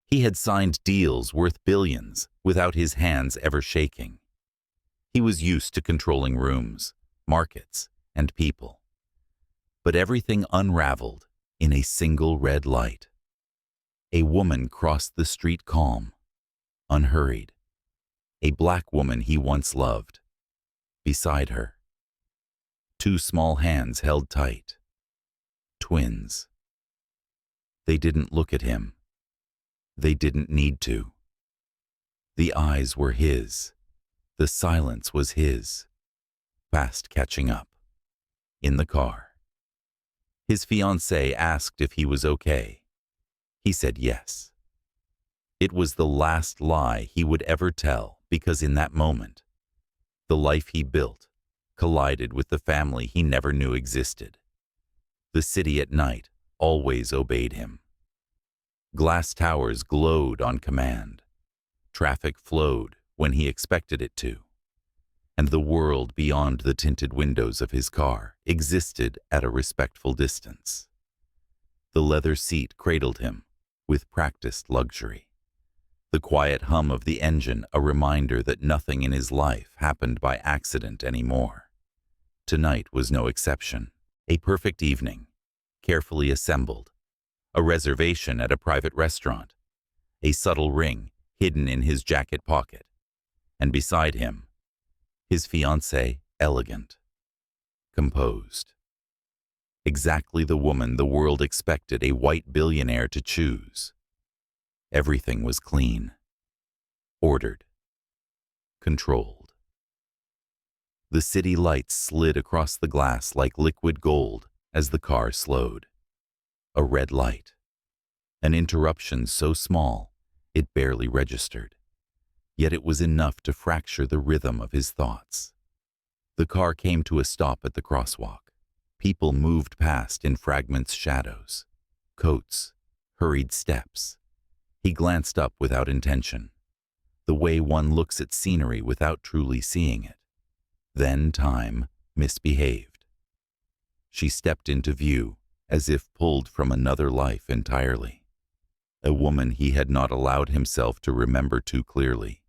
He had signed deals worth billions without his hands ever shaking. He was used to controlling rooms, markets, and people. But everything unraveled in a single red light. A woman crossed the street calm, unhurried. A black woman he once loved. Beside her, two small hands held tight. Twins. They didn't look at him. They didn't need to. The eyes were his. The silence was his. Fast catching up. In the car. His fiancée asked if he was okay. He said yes. It was the last lie he would ever tell, because in that moment, the life he built collided with the family he never knew existed. The city at night always obeyed him. Glass towers glowed on command. Traffic flowed when he expected it to. And the world beyond the tinted windows of his car existed at a respectful distance. The leather seat cradled him with practiced luxury. The quiet hum of the engine a reminder that nothing in his life happened by accident anymore. Tonight was no exception. A perfect evening, carefully assembled. A reservation at a private restaurant. A subtle ring hidden in his jacket pocket. And beside him, his fiancée, elegant, composed. Exactly the woman the world expected a white billionaire to choose. Everything was clean, ordered, controlled. The city lights slid across the glass like liquid gold as the car slowed. A red light. An interruption so small it barely registered. Yet it was enough to fracture the rhythm of his thoughts. The car came to a stop at the crosswalk. People moved past in fragments, shadows, coats, hurried steps. He glanced up without intention, the way one looks at scenery without truly seeing it. Then time misbehaved. She stepped into view, as if pulled from another life entirely. A woman he had not allowed himself to remember too clearly,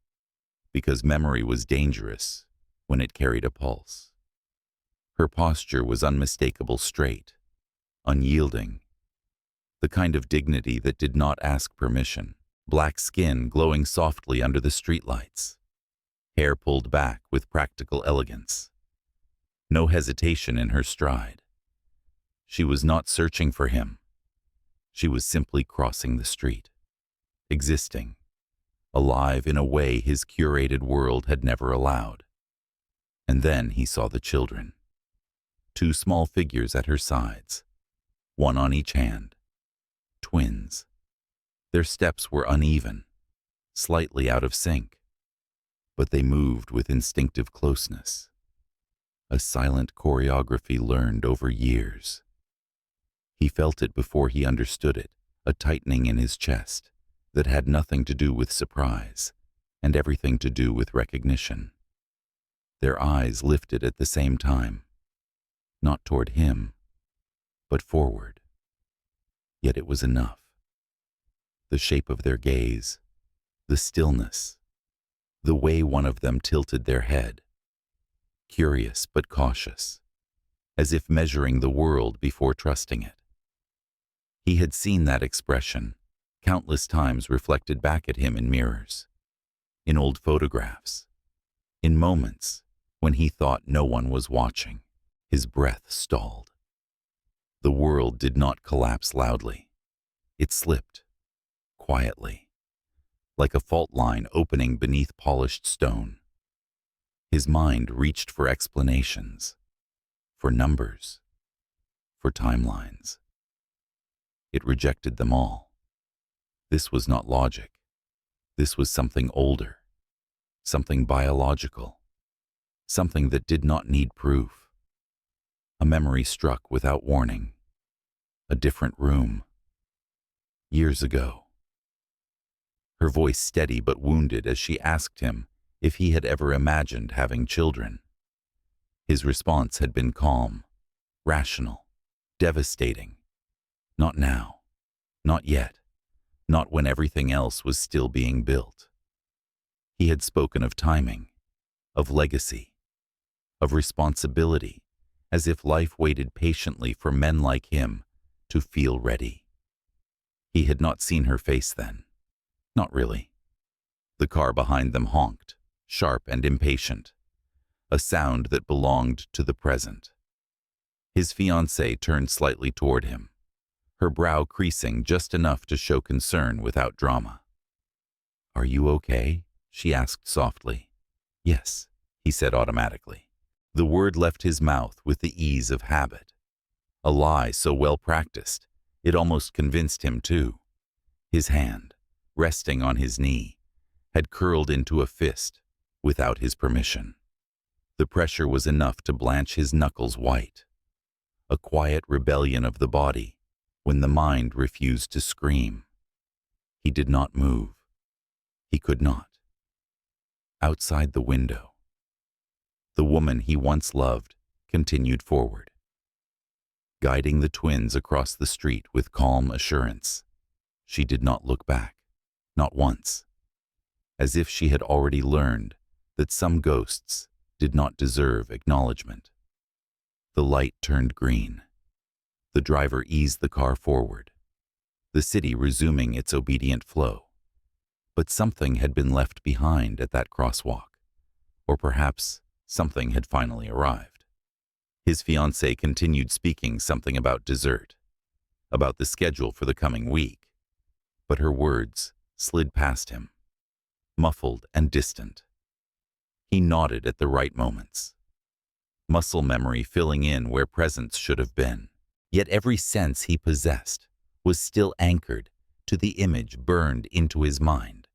because memory was dangerous when it carried a pulse. Her posture was unmistakable, straight, unyielding, the kind of dignity that did not ask permission. Black skin glowing softly under the streetlights, hair pulled back with practical elegance. No hesitation in her stride. She was not searching for him. She was simply crossing the street, existing, alive in a way his curated world had never allowed. And then he saw the children. Two small figures at her sides, one on each hand. Twins. Their steps were uneven, slightly out of sync, but they moved with instinctive closeness. A silent choreography learned over years. He felt it before he understood it, a tightening in his chest that had nothing to do with surprise and everything to do with recognition. Their eyes lifted at the same time, not toward him, but forward. Yet it was enough. The shape of their gaze, the stillness, the way one of them tilted their head, curious but cautious, as if measuring the world before trusting it. He had seen that expression countless times reflected back at him in mirrors, in old photographs, in moments when he thought no one was watching. His breath stalled. The world did not collapse loudly. It slipped, quietly, like a fault line opening beneath polished stone. His mind reached for explanations, for numbers, for timelines. It rejected them all. This was not logic. This was something older, something biological, something that did not need proof. A memory struck without warning. A different room. Years ago. Her voice steady but wounded as she asked him if he had ever imagined having children. His response had been calm, rational, devastating. Not now. Not yet. not when everything else was still being built. He had spoken of timing, of legacy, of responsibility, as if life waited patiently for men like him to feel ready. He had not seen her face then. Not really. The car behind them honked, sharp and impatient, a sound that belonged to the present. His fiancée turned slightly toward him, her brow creasing just enough to show concern without drama. "Are you okay?" she asked softly. "Yes," he said automatically. The word left his mouth with the ease of habit. A lie so well practiced, it almost convinced him too. His hand, resting on his knee, had curled into a fist without his permission. The pressure was enough to blanch his knuckles white. A quiet rebellion of the body when the mind refused to scream. He did not move. He could not. Outside the window, the woman he once loved continued forward, guiding the twins across the street with calm assurance. She did not look back, not once, as if she had already learned that some ghosts did not deserve acknowledgement. The light turned green. The driver eased the car forward, the city resuming its obedient flow. But something had been left behind at that crosswalk, or perhaps something had finally arrived. His fiancée continued speaking something about dessert, about the schedule for the coming week, but her words slid past him, muffled and distant. He nodded at the right moments, muscle memory filling in where presence should have been. Yet every sense he possessed was still anchored to the image burned into his mind.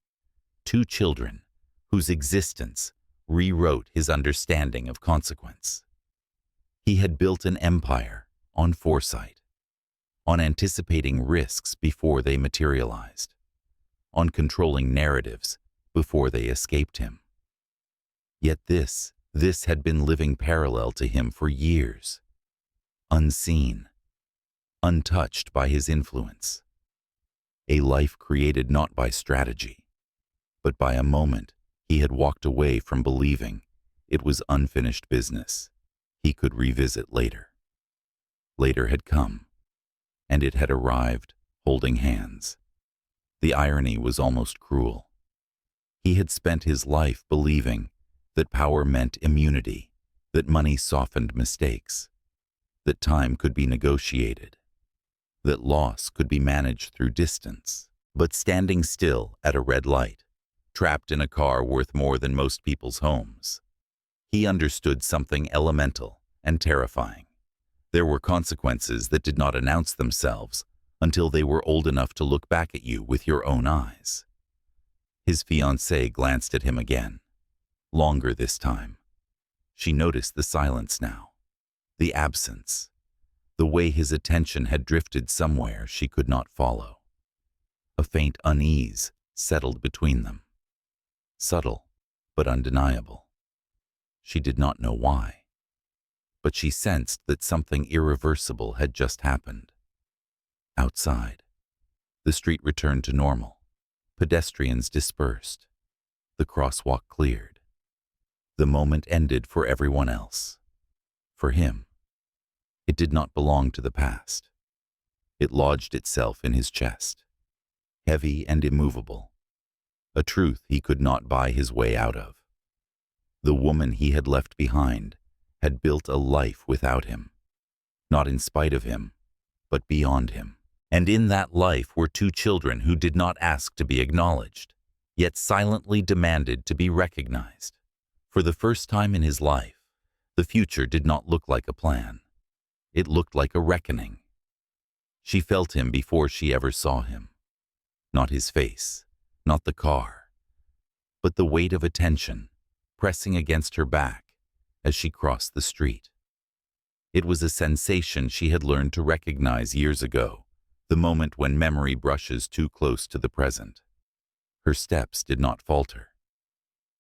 2 children whose existence rewrote his understanding of consequence. He had built an empire on foresight, on anticipating risks before they materialized, on controlling narratives before they escaped him. Yet this had been living parallel to him for years, unseen, untouched by his influence. A life created not by strategy, but by a moment he had walked away from believing it was unfinished business he could revisit later. Later had come, and it had arrived holding hands. The irony was almost cruel. He had spent his life believing that power meant immunity, that money softened mistakes, that time could be negotiated, that loss could be managed through distance. But standing still at a red light, trapped in a car worth more than most people's homes, he understood something elemental and terrifying. There were consequences that did not announce themselves until they were old enough to look back at you with your own eyes. His fiancée glanced at him again, longer this time. She noticed the silence now, the absence, the way his attention had drifted somewhere she could not follow. A faint unease settled between them, subtle but undeniable. She did not know why, but she sensed that something irreversible had just happened. Outside, the street returned to normal. Pedestrians dispersed. The crosswalk cleared. The moment ended for everyone else. For him, it did not belong to the past. It lodged itself in his chest, heavy and immovable, a truth he could not buy his way out of. The woman he had left behind had built a life without him, not in spite of him, but beyond him. And in that life were 2 children who did not ask to be acknowledged, yet silently demanded to be recognized. For the first time in his life, the future did not look like a plan. It looked like a reckoning. She felt him before she ever saw him. Not his face, not the car, but the weight of attention pressing against her back as she crossed the street. It was a sensation she had learned to recognize years ago, the moment when memory brushes too close to the present. Her steps did not falter.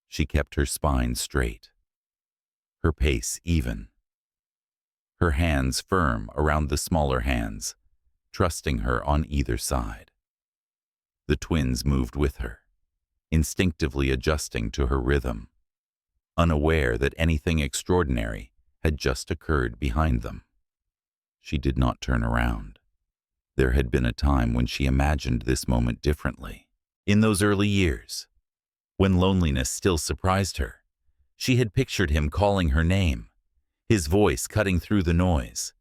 She kept her spine straight, her pace even, her hands firm around the smaller hands, trusting her on either side. The twins moved with her, instinctively adjusting to her rhythm, unaware that anything extraordinary had just occurred behind them. She did not turn around. There had been a time when she imagined this moment differently. In those early years, when loneliness still surprised her, she had pictured him calling her name, his voice cutting through the noise,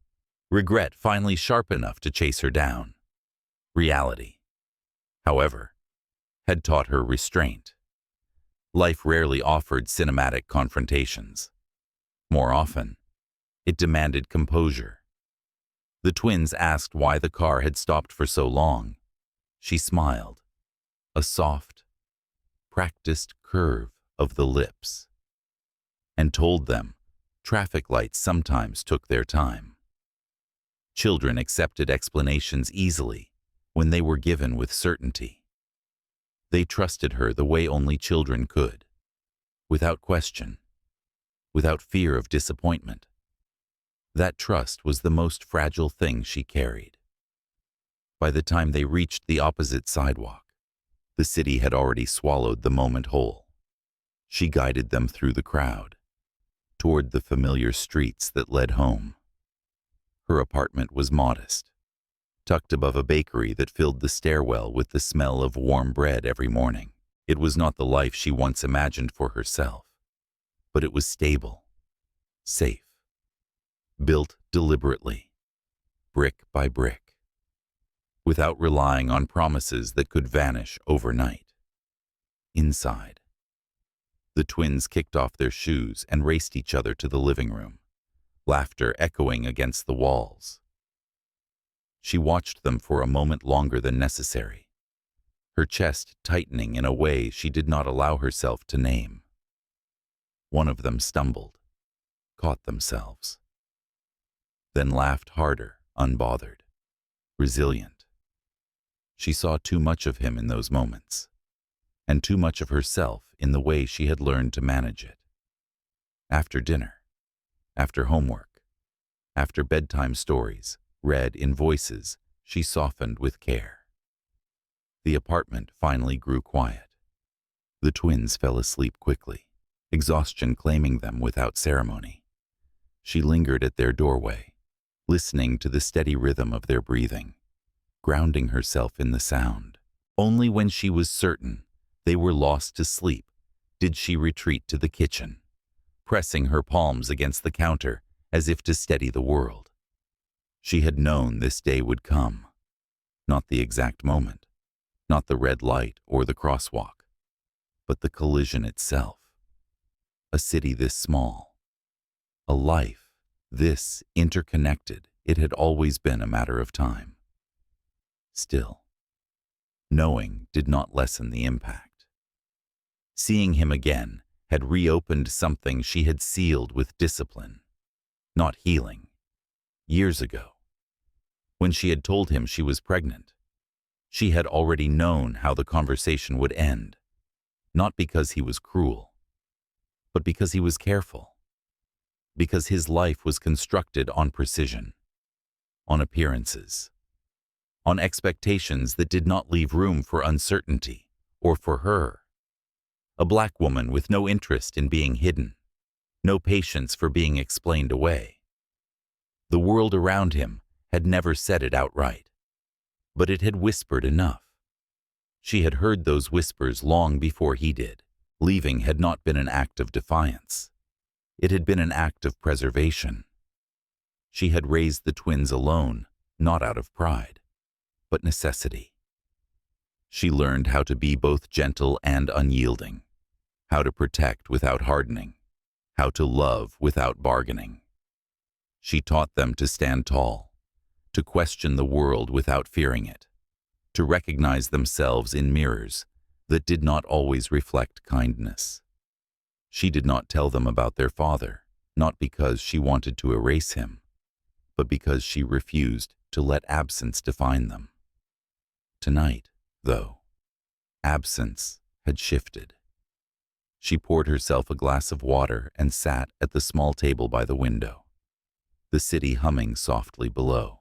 regret finally sharp enough to chase her down. Reality, however, had taught her restraint. Life rarely offered cinematic confrontations. More often, it demanded composure. The twins asked why the car had stopped for so long. She smiled, a soft, practiced curve of the lips, and told them traffic lights sometimes took their time. Children accepted explanations easily when they were given with certainty. They trusted her the way only children could, without question, without fear of disappointment. That trust was the most fragile thing she carried. By the time they reached the opposite sidewalk, the city had already swallowed the moment whole. She guided them through the crowd, toward the familiar streets that led home. Her apartment was modest, tucked above a bakery that filled the stairwell with the smell of warm bread every morning. It was not the life she once imagined for herself, but it was stable, safe, built deliberately, brick by brick, without relying on promises that could vanish overnight. Inside, the twins kicked off their shoes and raced each other to the living room, laughter echoing against the walls. She watched them for a moment longer than necessary, her chest tightening in a way she did not allow herself to name. One of them stumbled, caught themselves, then laughed harder, unbothered, resilient. She saw too much of him in those moments, and too much of herself in the way she had learned to manage it. After dinner, after homework, after bedtime stories, read in voices she softened with care. The apartment finally grew quiet. The twins fell asleep quickly, exhaustion claiming them without ceremony. She lingered at their doorway, listening to the steady rhythm of their breathing, grounding herself in the sound. Only when she was certain they were lost to sleep did she retreat to the kitchen, pressing her palms against the counter as if to steady the world. She had known this day would come. Not the exact moment, not the red light or the crosswalk, but the collision itself. A city this small, a life this interconnected, it had always been a matter of time. Still, knowing did not lessen the impact. Seeing him again had reopened something she had sealed with discipline, not healing. Years ago, when she had told him she was pregnant, she had already known how the conversation would end, not because he was cruel, but because he was careful, because his life was constructed on precision, on appearances, on expectations that did not leave room for uncertainty or for her. A black woman with no interest in being hidden, no patience for being explained away. The world around him had never said it outright, but it had whispered enough. She had heard those whispers long before he did. Leaving had not been an act of defiance. It had been an act of preservation. She had raised the twins alone, not out of pride, but necessity. She learned how to be both gentle and unyielding, how to protect without hardening, how to love without bargaining. She taught them to stand tall, to question the world without fearing it, to recognize themselves in mirrors that did not always reflect kindness. She did not tell them about their father, not because she wanted to erase him, but because she refused to let absence define them. Tonight, though, absence had shifted. She poured herself a glass of water and sat at the small table by the window, the city humming softly below.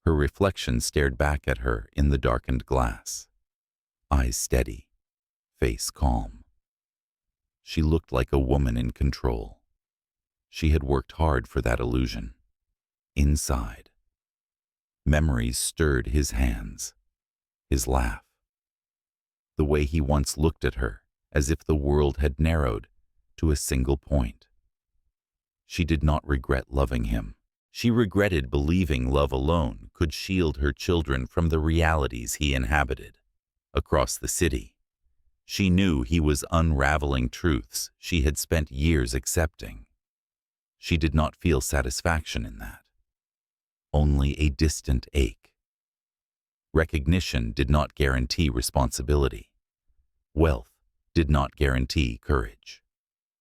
Her reflection stared back at her in the darkened glass. eyes steady, face calm. She looked like a woman in control. She had worked hard for that illusion. Inside, memories stirred his hands, his laugh, the way he once looked at her as if the world had narrowed to a single point. She did not regret loving him. She regretted believing love alone could shield her children from the realities he inhabited. Across the city, she knew he was unraveling truths she had spent years accepting. She did not feel satisfaction in that, only a distant ache. Recognition did not guarantee responsibility. Wealth did not guarantee courage.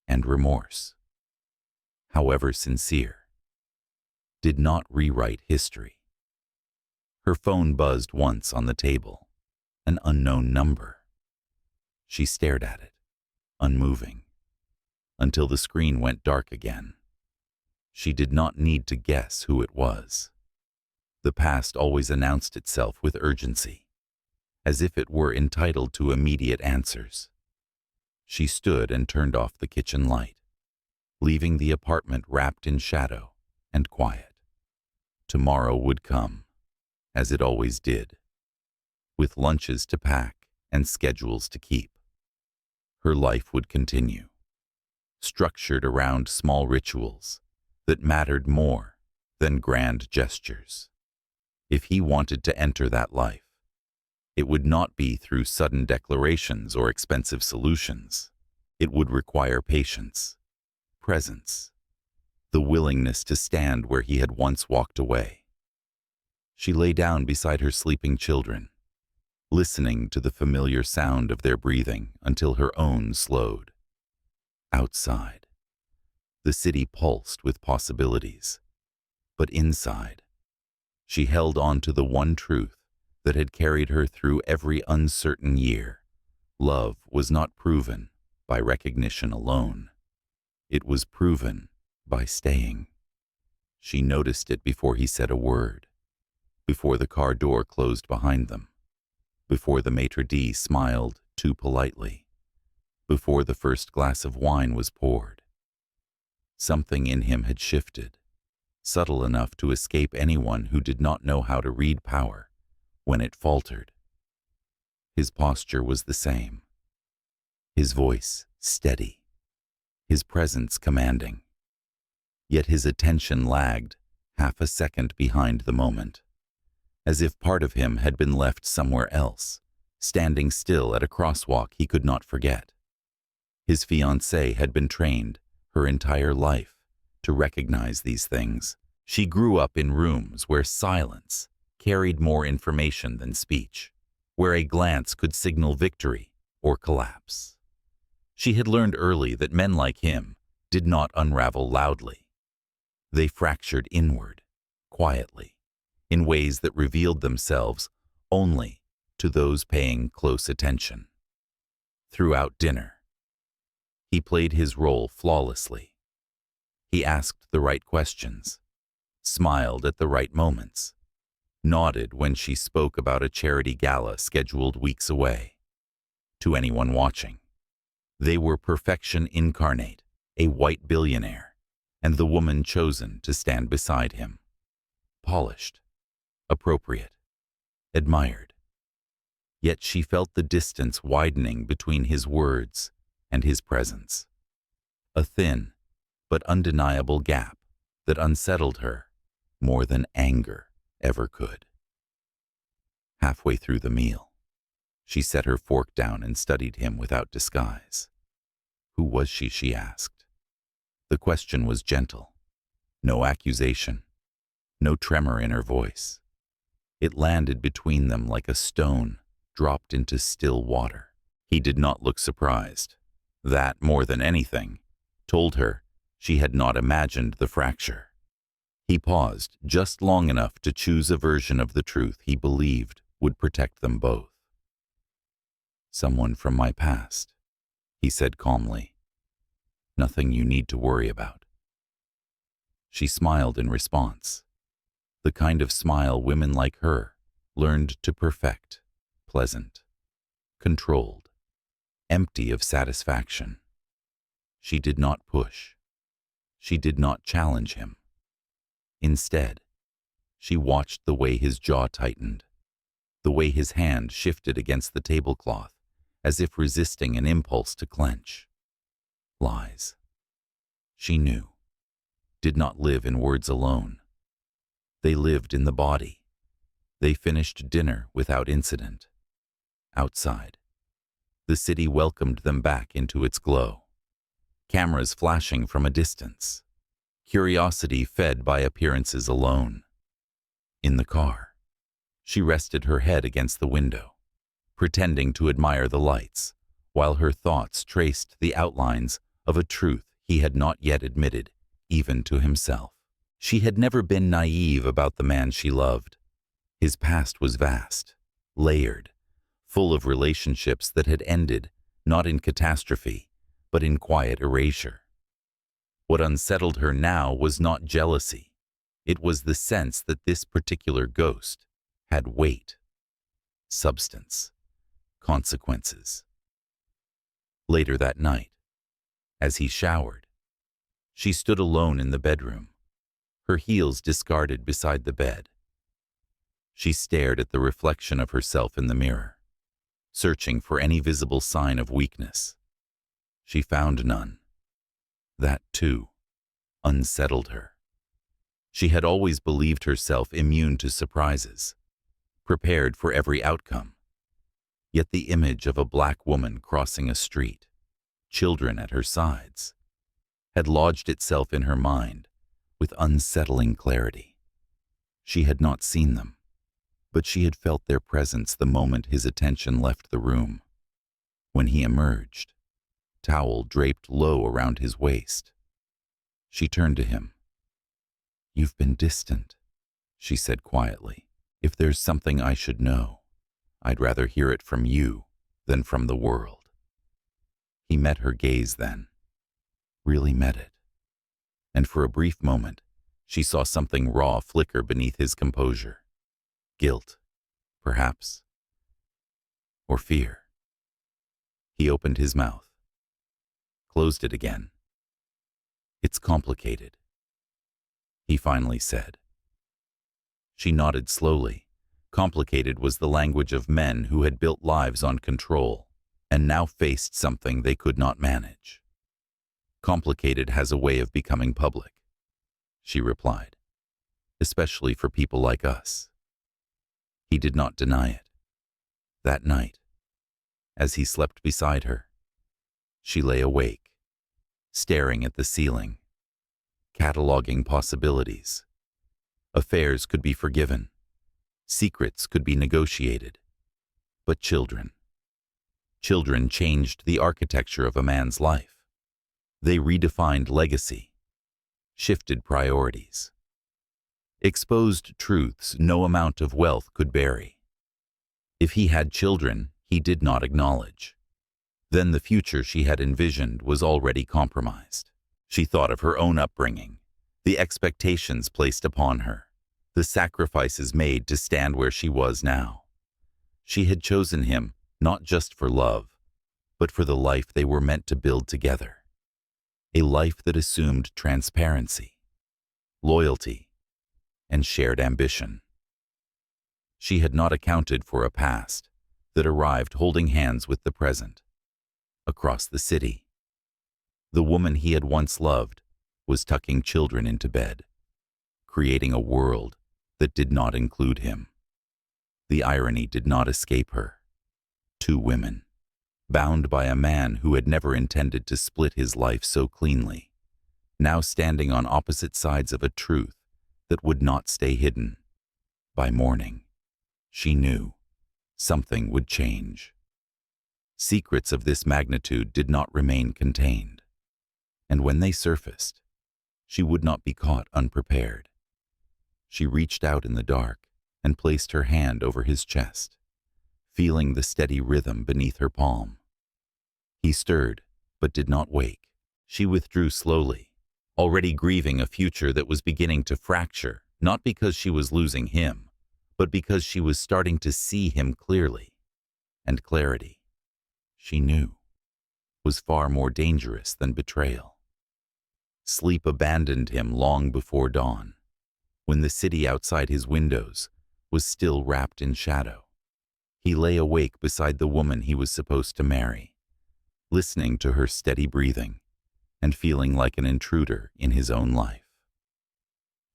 And remorse, however sincere, did not rewrite history. Her phone buzzed once on the table, an unknown number. She stared at it, unmoving, until the screen went dark again. She did not need to guess who it was. The past always announced itself with urgency, as if it were entitled to immediate answers. She stood and turned off the kitchen light, leaving the apartment wrapped in shadow and quiet. Tomorrow would come, as it always did, with lunches to pack and schedules to keep. Her life would continue, structured around small rituals that mattered more than grand gestures. If he wanted to enter that life, it would not be through sudden declarations or expensive solutions. It would require patience, presence, the willingness to stand where he had once walked away. She lay down beside her sleeping children, listening to the familiar sound of their breathing until her own slowed. Outside, the city pulsed with possibilities, but inside, she held on to the one truth that had carried her through every uncertain year. Love was not proven by recognition alone. It was proven by staying. She noticed it before he said a word, before the car door closed behind them, before the maitre d' smiled too politely, before the first glass of wine was poured. Something in him had shifted, subtle enough to escape anyone who did not know how to read power when it faltered. His posture was the same, his voice steady, his presence commanding. Yet his attention lagged half a second behind the moment, as if part of him had been left somewhere else, standing still at a crosswalk he could not forget. His fiancée had been trained her entire life to recognize these things. She grew up in rooms where silence carried more information than speech, where a glance could signal victory or collapse. She had learned early that men like him did not unravel loudly. They fractured inward, quietly, in ways that revealed themselves only to those paying close attention. Throughout dinner, he played his role flawlessly. He asked the right questions, smiled at the right moments, nodded when she spoke about a charity gala scheduled weeks away. To anyone watching, they were perfection incarnate, a white billionaire, and the woman chosen to stand beside him. Polished, appropriate, admired. Yet she felt the distance widening between his words and his presence. A thin but undeniable gap that unsettled her more than anger ever could. Halfway through the meal, she set her fork down and studied him without disguise. Who was she asked. The question was gentle, no accusation, no tremor in her voice. It landed between them like a stone dropped into still water. He did not look surprised. That, more than anything, told her she had not imagined the fracture. He paused just long enough to choose a version of the truth he believed would protect them both. "Someone from my past," he said calmly. "Nothing you need to worry about." She smiled in response, the kind of smile women like her learned to perfect, pleasant, controlled, empty of satisfaction. She did not push. She did not challenge him. Instead, she watched the way his jaw tightened, the way his hand shifted against the tablecloth, as if resisting an impulse to clench. Lies, she knew, did not live in words alone. They lived in the body. They finished dinner without incident. Outside, the city welcomed them back into its glow. Cameras flashing from a distance. Curiosity fed by appearances alone. In the car, she rested her head against the window, pretending to admire the lights, while her thoughts traced the outlines of a truth he had not yet admitted, even to himself. She had never been naive about the man she loved. His past was vast, layered, full of relationships that had ended, not in catastrophe, but in quiet erasure. What unsettled her now was not jealousy. It was the sense that this particular ghost had weight, substance, consequences. Later that night, as he showered, she stood alone in the bedroom, her heels discarded beside the bed. She stared at the reflection of herself in the mirror, searching for any visible sign of weakness. She found none. That, too, unsettled her. She had always believed herself immune to surprises, prepared for every outcome. Yet the image of a black woman crossing a street, children at her sides, had lodged itself in her mind with unsettling clarity. She had not seen them, but she had felt their presence the moment his attention left the room. When he emerged, towel draped low around his waist, she turned to him. "You've been distant," she said quietly. "If there's something I should know, I'd rather hear it from you than from the world." He met her gaze then, really met it. And for a brief moment, she saw something raw flicker beneath his composure. Guilt, perhaps, or fear. He opened his mouth, closed it again. "It's complicated," he finally said. She nodded slowly. Complicated was the language of men who had built lives on control and now faced something they could not manage. "Complicated has a way of becoming public," she replied, "especially for people like us." He did not deny it. That night, as he slept beside her, she lay awake, staring at the ceiling, cataloging possibilities. Affairs could be forgiven. Secrets could be negotiated. But children changed the architecture of a man's life. They redefined legacy, shifted priorities, exposed truths no amount of wealth could bury. If he had children he did not acknowledge, then the future she had envisioned was already compromised. She thought of her own upbringing, the expectations placed upon her, the sacrifices made to stand where she was now. She had chosen him not just for love, but for the life they were meant to build together. A life that assumed transparency, loyalty, and shared ambition. She had not accounted for a past that arrived holding hands with the present. Across the city, the woman he had once loved was tucking children into bed, creating a world that did not include him. The irony did not escape her. Two women, bound by a man who had never intended to split his life so cleanly, now standing on opposite sides of a truth that would not stay hidden. By morning, she knew something would change. Secrets of this magnitude did not remain contained, and when they surfaced, she would not be caught unprepared. She reached out in the dark and placed her hand over his chest, feeling the steady rhythm beneath her palm. He stirred, but did not wake. She withdrew slowly, already grieving a future that was beginning to fracture, not because she was losing him, but because she was starting to see him clearly. And clarity, she knew, was far more dangerous than betrayal. Sleep abandoned him long before dawn, when the city outside his windows was still wrapped in shadow. He lay awake beside the woman he was supposed to marry, listening to her steady breathing and feeling like an intruder in his own life.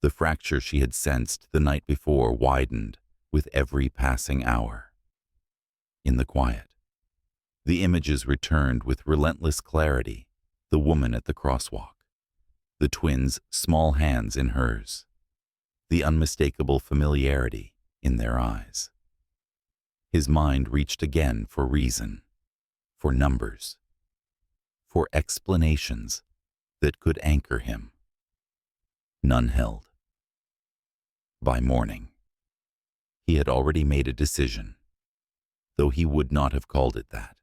The fracture she had sensed the night before widened with every passing hour. In the quiet, the images returned with relentless clarity: the woman at the crosswalk, the twins' small hands in hers, the unmistakable familiarity in their eyes. His mind reached again for reason, for numbers, for explanations that could anchor him. None held. By morning, he had already made a decision, though he would not have called it that.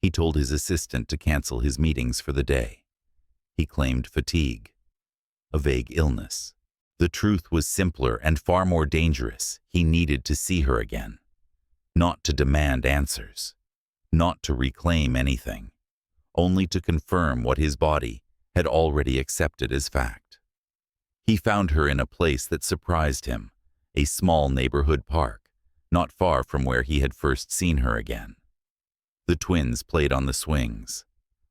He told his assistant to cancel his meetings for the day. He claimed fatigue, a vague illness. The truth was simpler and far more dangerous. He needed to see her again, not to demand answers, not to reclaim anything, only to confirm what his body had already accepted as fact. He found her in a place that surprised him, a small neighborhood park, not far from where he had first seen her again. The twins played on the swings,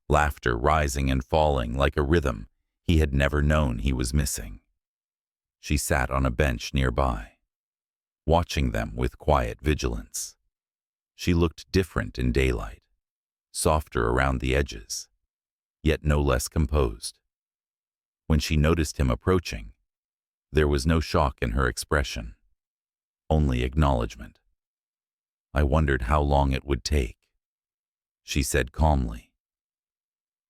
laughter rising and falling like a rhythm he had never known he was missing. She sat on a bench nearby, watching them with quiet vigilance. She looked different in daylight, softer around the edges, yet no less composed. When she noticed him approaching, there was no shock in her expression, only acknowledgement. "I wondered how long it would take," she said calmly.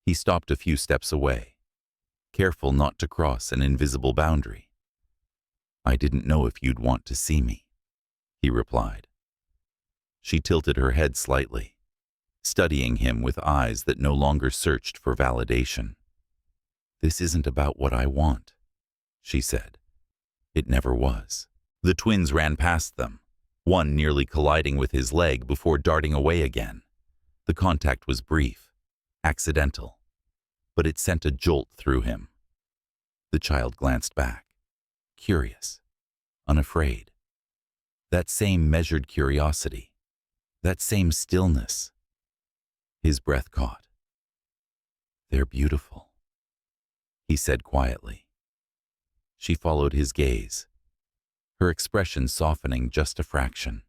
He stopped a few steps away, careful not to cross an invisible boundary. "I didn't know if you'd want to see me," he replied. She tilted her head slightly, studying him with eyes that no longer searched for validation. "This isn't about what I want," she said. It never was. The twins ran past them, one nearly colliding with his leg before darting away again. The contact was brief, accidental, but it sent a jolt through him. The child glanced back, curious, unafraid. That same measured curiosity, that same stillness. His breath caught. "They're beautiful," he said quietly. She followed his gaze, her expression softening just a fraction.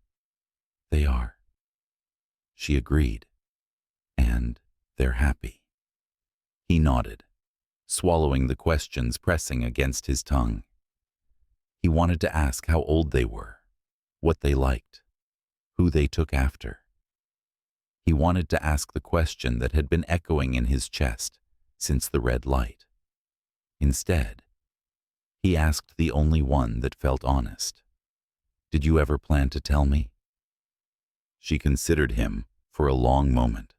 "They are," she agreed. "And they're happy." He nodded, swallowing the questions pressing against his tongue. He wanted to ask how old they were, what they liked, who they took after. He wanted to ask the question that had been echoing in his chest since the red light. Instead, he asked the only one that felt honest. "Did you ever plan to tell me?" She considered him for a long moment.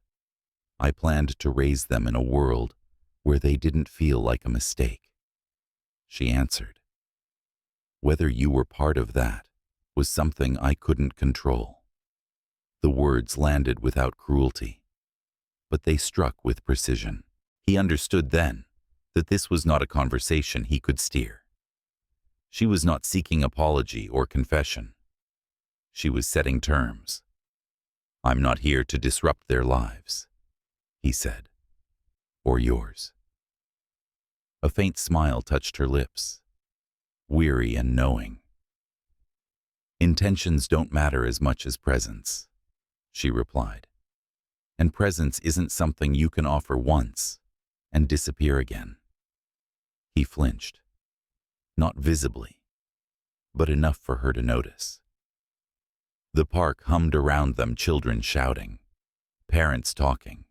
"I planned to raise them in a world where they didn't feel like a mistake," she answered. "Whether you were part of that was something I couldn't control." The words landed without cruelty, but they struck with precision. He understood then that this was not a conversation he could steer. She was not seeking apology or confession. She was setting terms. "I'm not here to disrupt their lives," he said, "or yours." A faint smile touched her lips, weary and knowing. "Intentions don't matter as much as presence," she replied. "And presence isn't something you can offer once and disappear again." He flinched, not visibly, but enough for her to notice. The park hummed around them, children shouting, parents talking,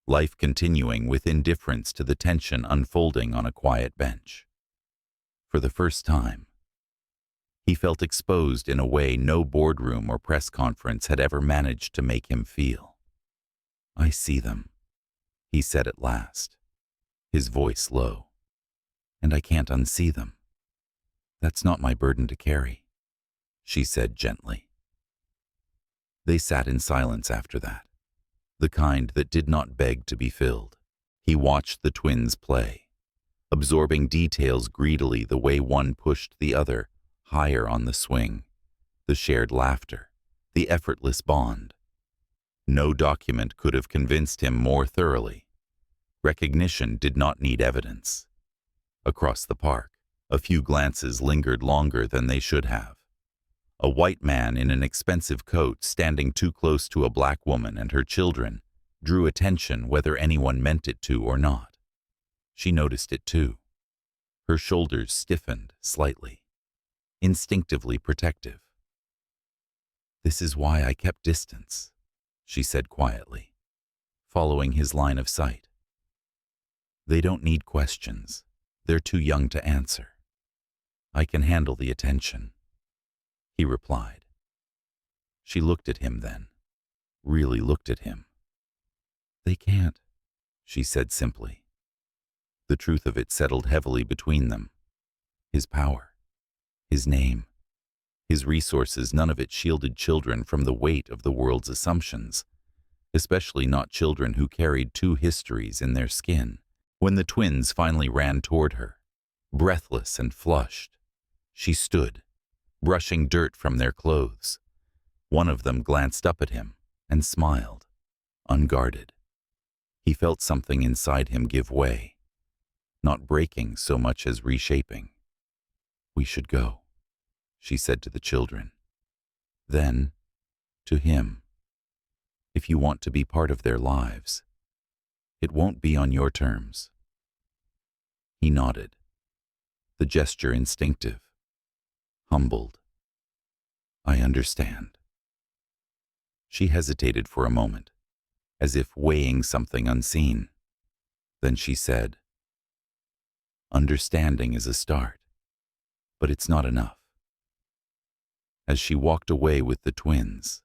life continuing with indifference to the tension unfolding on a quiet bench. For the first time, he felt exposed in a way no boardroom or press conference had ever managed to make him feel. "I see them," he said at last, his voice low. "And I can't unsee them. That's not my burden to carry," she said gently. They sat in silence after that, the kind that did not beg to be filled. He watched the twins play, absorbing details greedily, the way one pushed the other higher on the swing, the shared laughter, the effortless bond. No document could have convinced him more thoroughly. Recognition did not need evidence. Across the park, a few glances lingered longer than they should have. A white man in an expensive coat standing too close to a black woman and her children drew attention whether anyone meant it to or not. She noticed it too. Her shoulders stiffened slightly, instinctively protective. "This is why I kept distance," she said quietly, following his line of sight. "They don't need questions. They're too young to answer. I can handle the attention," he replied. She looked at him then, really looked at him. "They can't," she said simply. The truth of it settled heavily between them. His power, his name, his resources, none of it shielded children from the weight of the world's assumptions, especially not children who carried two histories in their skin. When the twins finally ran toward her, breathless and flushed, she stood, brushing dirt from their clothes. One of them glanced up at him and smiled, unguarded. He felt something inside him give way, not breaking so much as reshaping. "We should go," she said to the children. Then, to him, "If you want to be part of their lives, it won't be on your terms." He nodded, the gesture instinctive, humbled. "I understand." She hesitated for a moment, as if weighing something unseen. Then she said, "Understanding is a start, but it's not enough." As she walked away with the twins,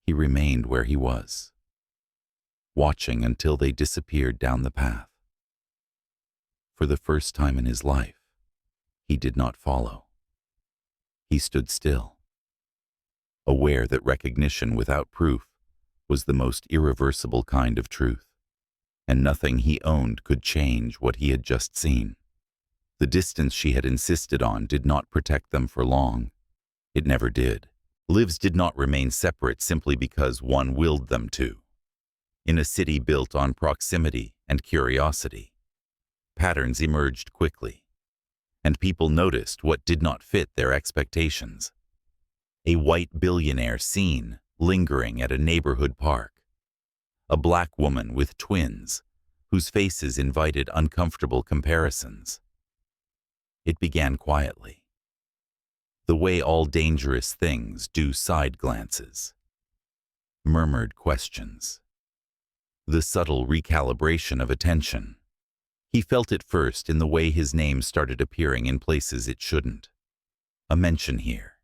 he remained where he was, watching until they disappeared down the path. For the first time in his life, he did not follow. He stood still, aware that recognition without proof was the most irreversible kind of truth, and nothing he owned could change what he had just seen. The distance she had insisted on did not protect them for long. It never did. Lives did not remain separate simply because one willed them to. In a city built on proximity and curiosity, patterns emerged quickly, and people noticed what did not fit their expectations. A white billionaire seen lingering at a neighborhood park. A black woman with twins, whose faces invited uncomfortable comparisons. It began quietly, the way all dangerous things do, side glances, murmured questions, the subtle recalibration of attention. He felt it first in the way his name started appearing in places it shouldn't. A mention here,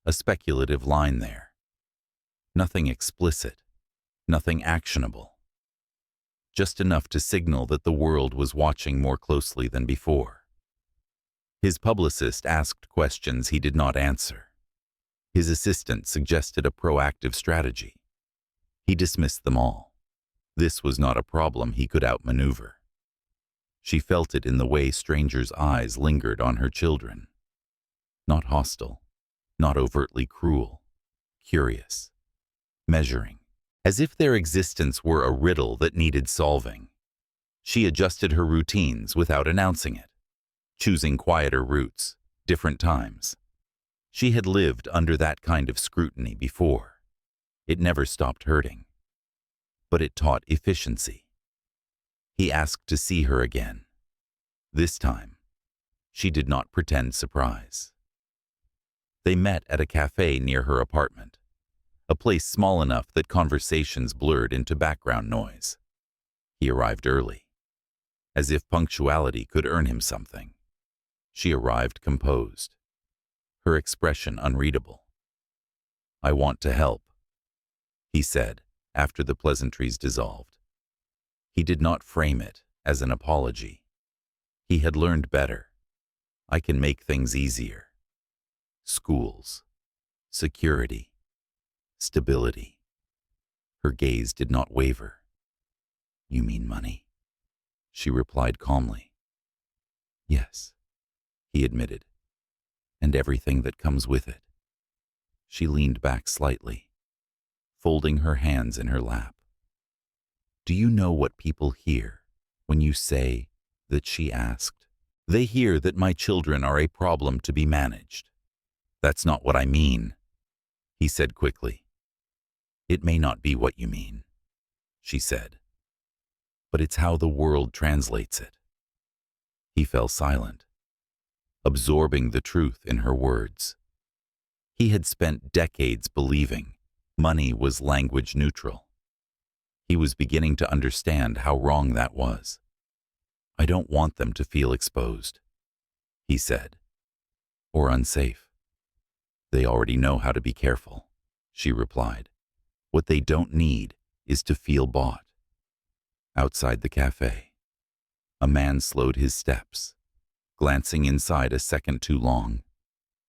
a speculative line there. Nothing explicit, nothing actionable. Just enough to signal that the world was watching more closely than before. His publicist asked questions he did not answer. His assistant suggested a proactive strategy. He dismissed them all. This was not a problem he could outmaneuver. She felt it in the way strangers' eyes lingered on her children. Not hostile, not overtly cruel, curious, measuring, as if their existence were a riddle that needed solving. She adjusted her routines without announcing it, choosing quieter routes, different times. She had lived under that kind of scrutiny before. It never stopped hurting, but it taught efficiency. He asked to see her again. This time, she did not pretend surprise. They met at a cafe near her apartment, a place small enough that conversations blurred into background noise. He arrived early, as if punctuality could earn him something. She arrived composed, her expression unreadable. "I want to help," he said after the pleasantries dissolved. He did not frame it as an apology. He had learned better. "I can make things easier." Schools, security, stability. Her gaze did not waver. "You mean money?" she replied calmly. "Yes," he admitted, "and everything that comes with it." She leaned back slightly, folding her hands in her lap. "Do you know what people hear when you say that?" she asked. "They hear that my children are a problem to be managed." "That's not what I mean," he said quickly. "It may not be what you mean," she said, "but it's how the world translates it." He fell silent, absorbing the truth in her words. He had spent decades believing money was language neutral. He was beginning to understand how wrong that was. "I don't want them to feel exposed," he said, "or unsafe." "They already know how to be careful," she replied. "What they don't need is to feel bought." Outside the cafe, a man slowed his steps, glancing inside a second too long.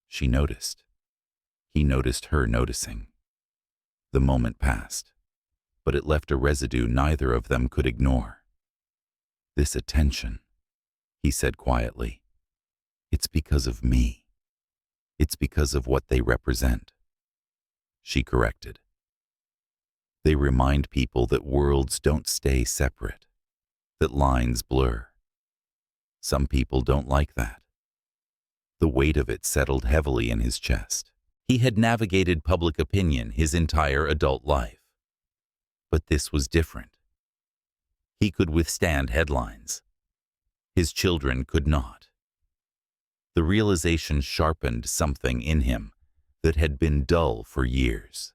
She noticed. He noticed her noticing. The moment passed, but it left a residue neither of them could ignore. "This attention," he said quietly, "it's because of me. It's because of what they represent." She corrected. "They remind people that worlds don't stay separate, that lines blur. Some people don't like that." The weight of it settled heavily in his chest. He had navigated public opinion his entire adult life. But this was different. He could withstand headlines. His children could not. The realization sharpened something in him that had been dull for years.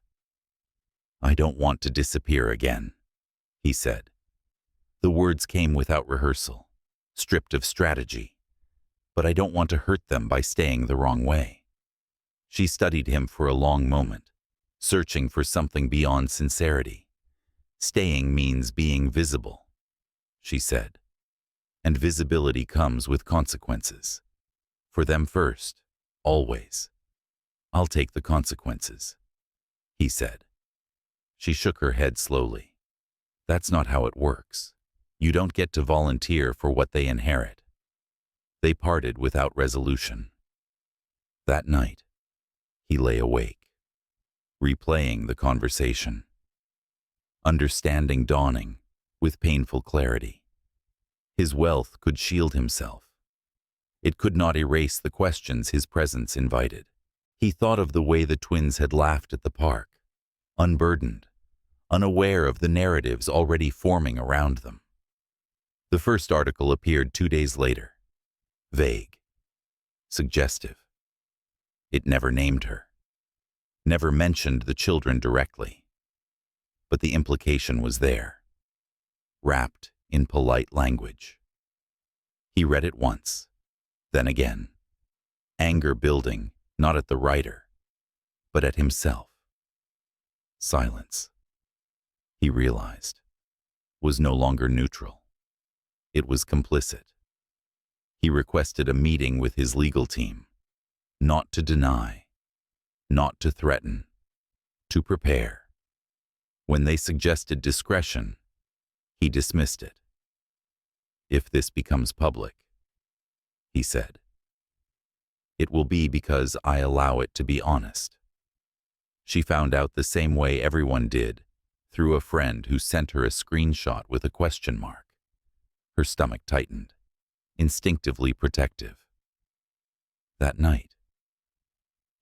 "I don't want to disappear again," he said. The words came without rehearsal, stripped of strategy. "But I don't want to hurt them by staying the wrong way." She studied him for a long moment, searching for something beyond sincerity. "Staying means being visible," she said. "And visibility comes with consequences. For them first, always." "I'll take the consequences," he said. She shook her head slowly. "That's not how it works. You don't get to volunteer for what they inherit." They parted without resolution. That night, he lay awake, replaying the conversation. Understanding dawning with painful clarity. His wealth could shield himself. It could not erase the questions his presence invited. He thought of the way the twins had laughed at the park, unburdened, unaware of the narratives already forming around them. The first article appeared 2 days later. Vague, suggestive. It never named her, never mentioned the children directly. But the implication was there, wrapped in polite language. He read it once, then again, anger building not at the writer, but at himself. Silence, he realized, was no longer neutral. It was complicit. He requested a meeting with his legal team, not to deny, not to threaten, to prepare. When they suggested discretion, he dismissed it. "If this becomes public," he said, "it will be because I allow it to be honest." She found out the same way everyone did, through a friend who sent her a screenshot with a question mark. Her stomach tightened, instinctively protective. That night,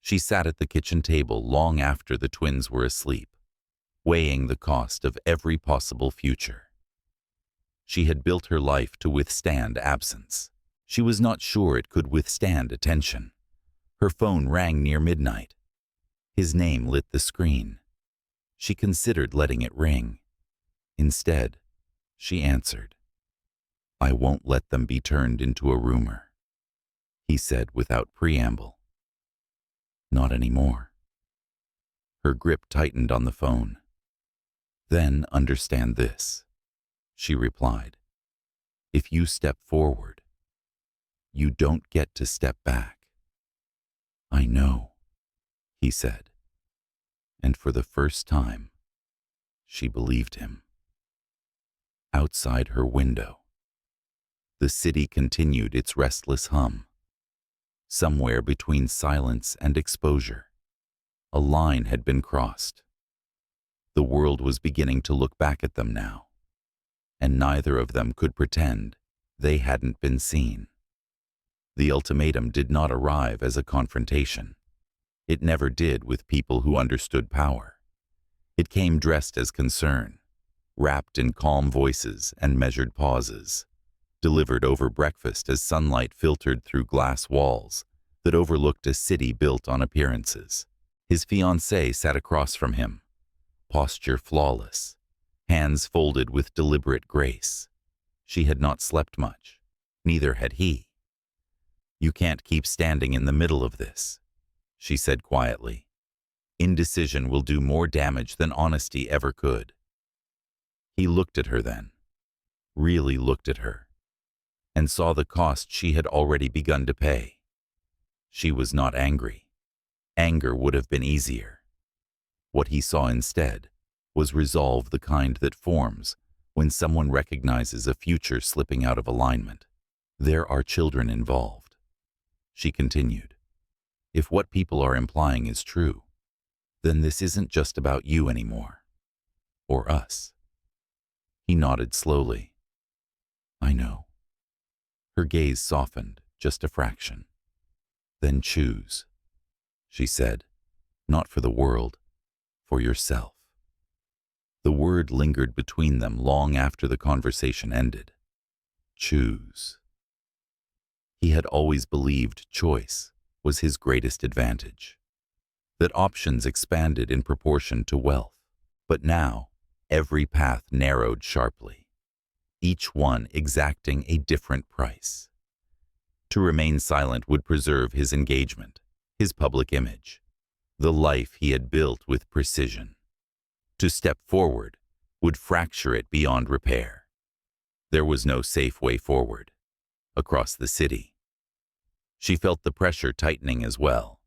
she sat at the kitchen table long after the twins were asleep, weighing the cost of every possible future. She had built her life to withstand absence. She was not sure it could withstand attention. Her phone rang near midnight. His name lit the screen. She considered letting it ring. Instead, she answered. "I won't let them be turned into a rumor," he said without preamble. "Not anymore." Her grip tightened on the phone. "Then understand this," she replied. "If you step forward, you don't get to step back." "I know," he said. And for the first time, she believed him. Outside her window, the city continued its restless hum. Somewhere between silence and exposure, a line had been crossed. The world was beginning to look back at them now, and neither of them could pretend they hadn't been seen. The ultimatum did not arrive as a confrontation. It never did with people who understood power. It came dressed as concern, wrapped in calm voices and measured pauses, delivered over breakfast as sunlight filtered through glass walls that overlooked a city built on appearances. His fiancée sat across from him, posture flawless, hands folded with deliberate grace. She had not slept much. Neither had he. "You can't keep standing in the middle of this," she said quietly. "Indecision will do more damage than honesty ever could." He looked at her then, really looked at her, and saw the cost she had already begun to pay. She was not angry. Anger would have been easier. What he saw instead was resolve, the kind that forms when someone recognizes a future slipping out of alignment. "There are children involved," she continued. "If what people are implying is true, then this isn't just about you anymore. Or us." He nodded slowly. "I know." Her gaze softened, just a fraction. "Then choose," she said, "not for the world, for yourself." The word lingered between them long after the conversation ended. Choose. He had always believed choice was his greatest advantage, that options expanded in proportion to wealth. But now, every path narrowed sharply, each one exacting a different price. To remain silent would preserve his engagement, his public image, the life he had built with precision. To step forward would fracture it beyond repair. There was no safe way forward. Across the city, she felt the pressure tightening as well.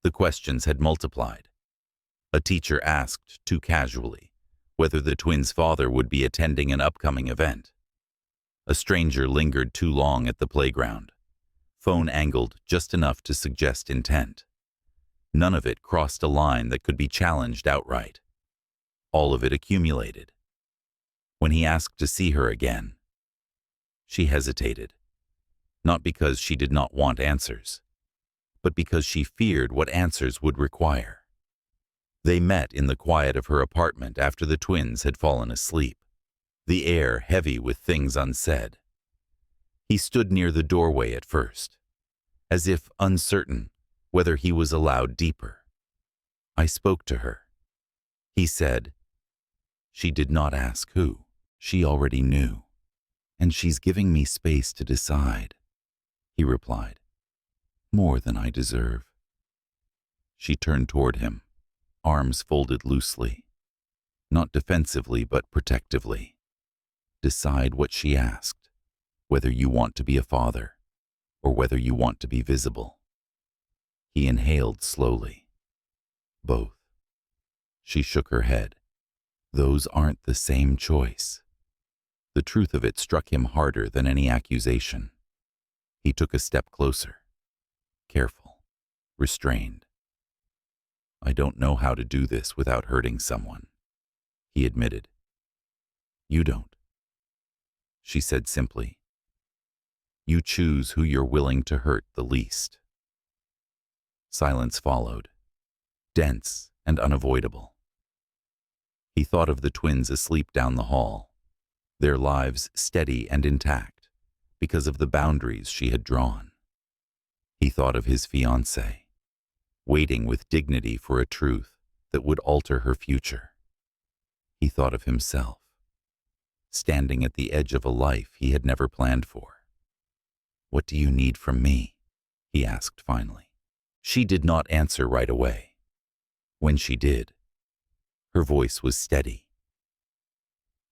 The questions had multiplied. A teacher asked, too casually, whether the twins' father would be attending an upcoming event. A stranger lingered too long at the playground, phone angled just enough to suggest intent. None of it crossed a line that could be challenged outright. All of it accumulated. When he asked to see her again, she hesitated, not because she did not want answers, but because she feared what answers would require. They met in the quiet of her apartment after the twins had fallen asleep, the air heavy with things unsaid. He stood near the doorway at first, as if uncertain whether he was allowed deeper. "I spoke to her," he said. "She did not ask who. She already knew. And she's giving me space to decide," he replied. "More than I deserve." She turned toward him, arms folded loosely, not defensively but protectively. "Decide what she asked, whether you want to be a father or whether you want to be visible." He inhaled slowly. "Both." She shook her head. "Those aren't the same choice." The truth of it struck him harder than any accusation. He took a step closer, careful, restrained. "I don't know how to do this without hurting someone," he admitted. "You don't," she said simply. "You choose who you're willing to hurt the least." Silence followed, dense and unavoidable. He thought of the twins asleep down the hall, their lives steady and intact because of the boundaries she had drawn. He thought of his fiancée, waiting with dignity for a truth that would alter her future. He thought of himself, standing at the edge of a life he had never planned for. "What do you need from me?" he asked finally. She did not answer right away. When she did, her voice was steady.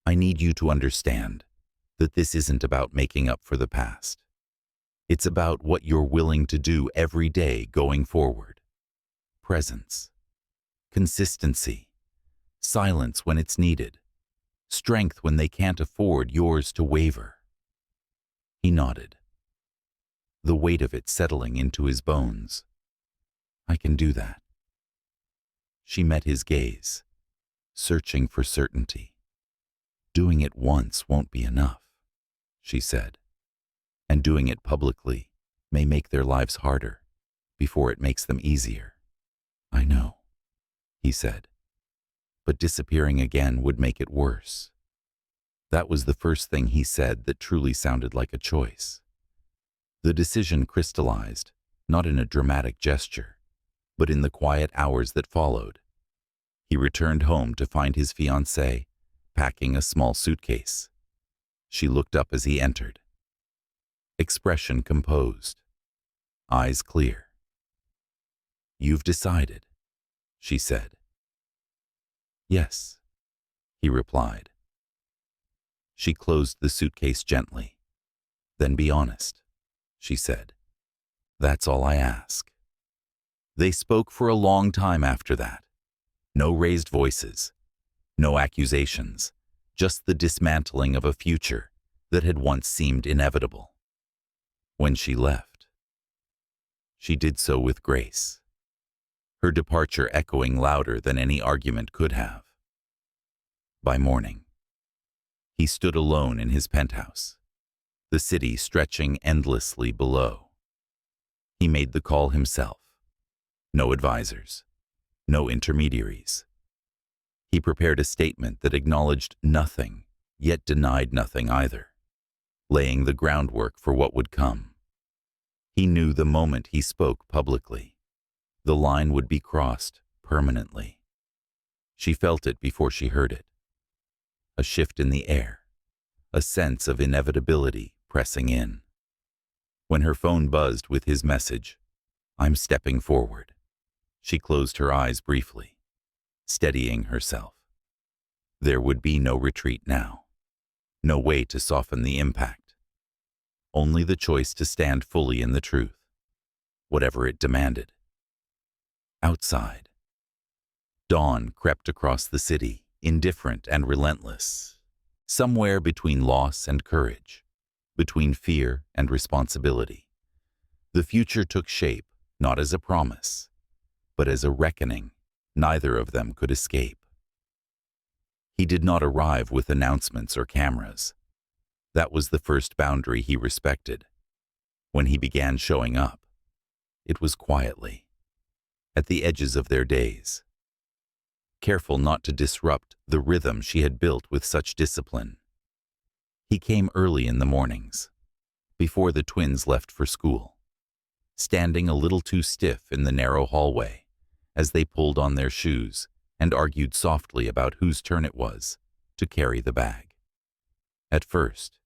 "I need you to understand that this isn't about making up for the past. It's about what you're willing to do every day going forward. Presence, consistency, silence when it's needed, strength when they can't afford yours to waver. He nodded, the weight of it settling into his bones. I can do that. She met his gaze, searching for certainty. Doing it once won't be enough, she said, and doing it publicly may make their lives harder before it makes them easier. I know, he said, but disappearing again would make it worse. That was the first thing he said that truly sounded like a choice. The decision crystallized, not in a dramatic gesture, but in the quiet hours that followed. He returned home to find his fiancée packing a small suitcase. She looked up as he entered. Expression composed, eyes clear. You've decided, she said. Yes, he replied. She closed the suitcase gently. Then be honest, she said. That's all I ask. They spoke for a long time after that. No raised voices, no accusations, just the dismantling of a future that had once seemed inevitable. When she left, she did so with grace, her departure echoing louder than any argument could have. By morning, he stood alone in his penthouse, the city stretching endlessly below. He made the call himself. No advisors, no intermediaries. He prepared a statement that acknowledged nothing, yet denied nothing either, laying the groundwork for what would come. He knew the moment he spoke publicly, the line would be crossed permanently. She felt it before she heard it. A shift in the air, a sense of inevitability pressing in. When her phone buzzed with his message, I'm stepping forward, she closed her eyes briefly, steadying herself. There would be no retreat now, no way to soften the impact, only the choice to stand fully in the truth, whatever it demanded. Outside, dawn crept across the city, indifferent and relentless, somewhere between loss and courage, between fear and responsibility. The future took shape, not as a promise, but as a reckoning neither of them could escape. He did not arrive with announcements or cameras. That was the first boundary he respected. When he began showing up, it was quietly, at the edges of their days, careful not to disrupt the rhythm she had built with such discipline. He came early in the mornings, before the twins left for school, standing a little too stiff in the narrow hallway as they pulled on their shoes and argued softly about whose turn it was to carry the bag. At first,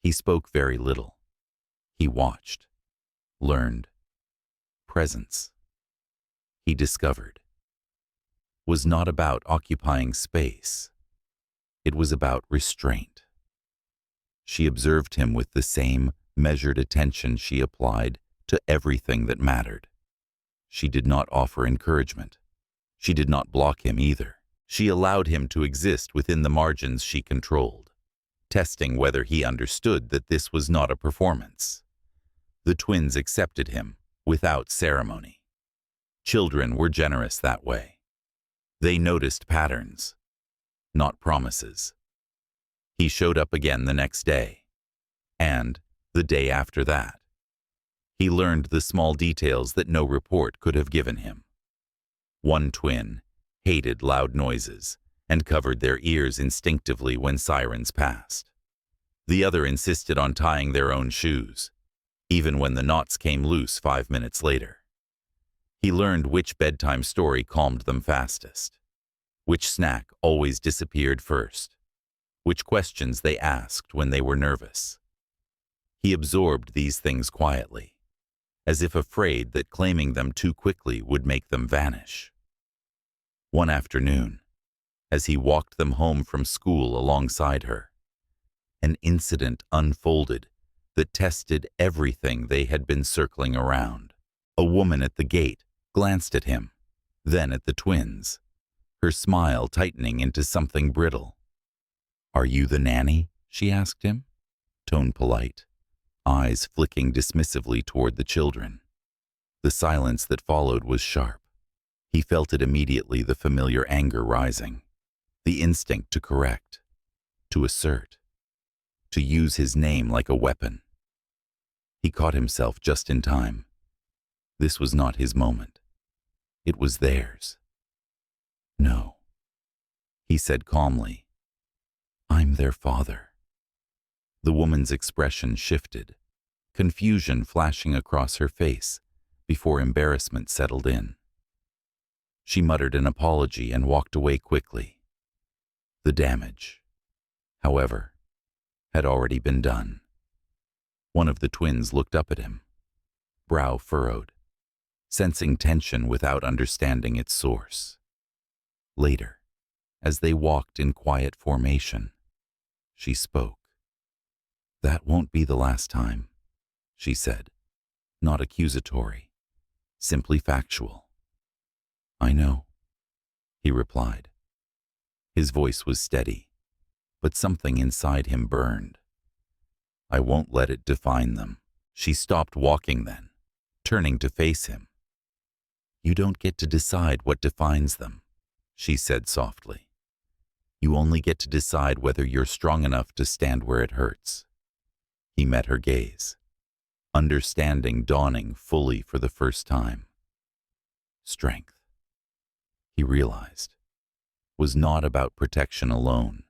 he spoke very little. He watched, learned. Presence, he discovered, was not about occupying space. It was about restraint. She observed him with the same measured attention she applied to everything that mattered. She did not offer encouragement. She did not block him either. She allowed him to exist within the margins she controlled, testing whether he understood that this was not a performance. The twins accepted him without ceremony. Children were generous that way. They noticed patterns, not promises. He showed up again the next day, and the day after that. He learned the small details that no report could have given him. One twin hated loud noises and covered their ears instinctively when sirens passed. The other insisted on tying their own shoes, even when the knots came loose 5 minutes later. He learned which bedtime story calmed them fastest, which snack always disappeared first, which questions they asked when they were nervous. He absorbed these things quietly, as if afraid that claiming them too quickly would make them vanish. One afternoon, as he walked them home from school alongside her, an incident unfolded that tested everything they had been circling around. A woman at the gate glanced at him, then at the twins, her smile tightening into something brittle. "Are you the nanny?" she asked him, tone polite, eyes flicking dismissively toward the children. The silence that followed was sharp. He felt it immediately, the familiar anger rising, the instinct to correct, to assert, to use his name like a weapon. He caught himself just in time. This was not his moment. It was theirs. "No," he said calmly. "I'm their father." The woman's expression shifted, confusion flashing across her face before embarrassment settled in. She muttered an apology and walked away quickly. The damage, however, had already been done. One of the twins looked up at him, brow furrowed, sensing tension without understanding its source. Later, as they walked in quiet formation, she spoke. "That won't be the last time," she said, not accusatory, simply factual. "I know," he replied. His voice was steady, but something inside him burned. "I won't let it define them." She stopped walking then, turning to face him. "You don't get to decide what defines them," she said softly. "You only get to decide whether you're strong enough to stand where it hurts." He met her gaze, understanding dawning fully for the first time. Strength, he realized, was not about protection alone.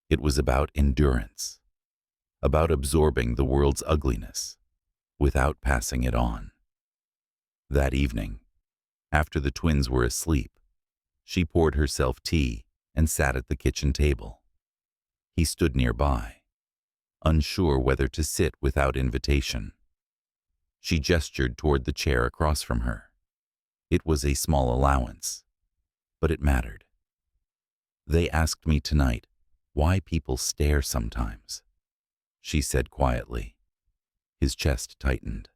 It was about endurance, about absorbing the world's ugliness without passing it on. That evening, after the twins were asleep, she poured herself tea and sat at the kitchen table. He stood nearby, unsure whether to sit without invitation. She gestured toward the chair across from her. It was a small allowance, but it mattered. "They asked me tonight why people stare sometimes," she said quietly. His chest tightened.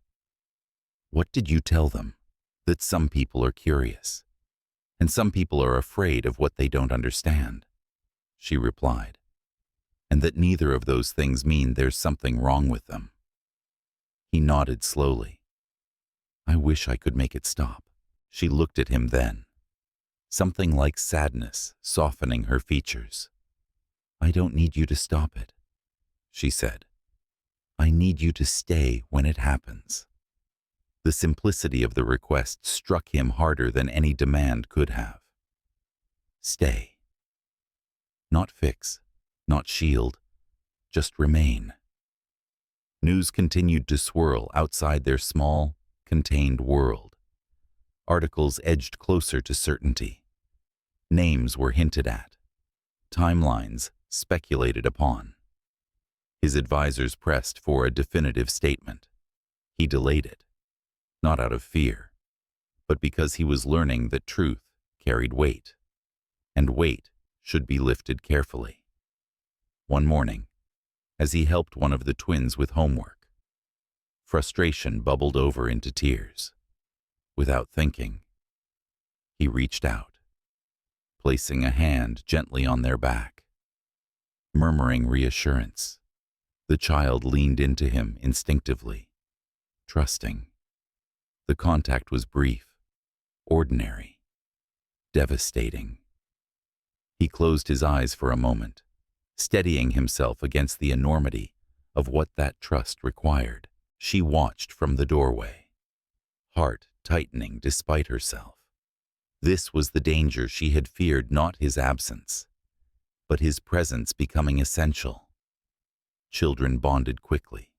"What did you tell them? That some people are curious, and some people are afraid of what they don't understand," she replied, "and that neither of those things mean there's something wrong with them." He nodded slowly. "I wish I could make it stop." She looked at him then, something like sadness softening her features. "I don't need you to stop it," she said. "I need you to stay when it happens." The simplicity of the request struck him harder than any demand could have. Stay. Not fix, not shield, just remain. News continued to swirl outside their small, contained world. Articles edged closer to certainty. Names were hinted at. Timelines speculated upon. His advisors pressed for a definitive statement. He delayed it, not out of fear, but because he was learning that truth carried weight, and weight should be lifted carefully. One morning, as he helped one of the twins with homework, frustration bubbled over into tears. Without thinking, he reached out, placing a hand gently on their back. Murmuring reassurance, the child leaned into him instinctively, trusting. The contact was brief, ordinary, devastating. He closed his eyes for a moment, steadying himself against the enormity of what that trust required. She watched from the doorway, heart tightening despite herself. This was the danger she had feared, not his absence, but his presence becoming essential. Children bonded quickly.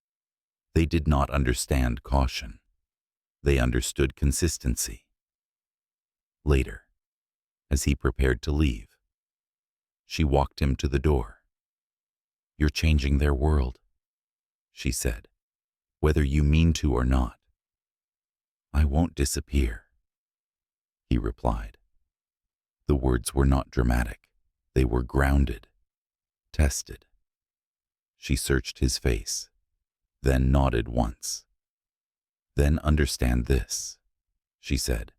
They did not understand caution. They understood consistency. Later, as he prepared to leave, she walked him to the door. "You're changing their world," she said, "whether you mean to or not." "I won't disappear," he replied. The words were not dramatic. They were grounded, tested. She searched his face, then nodded once. "Then understand this," she said.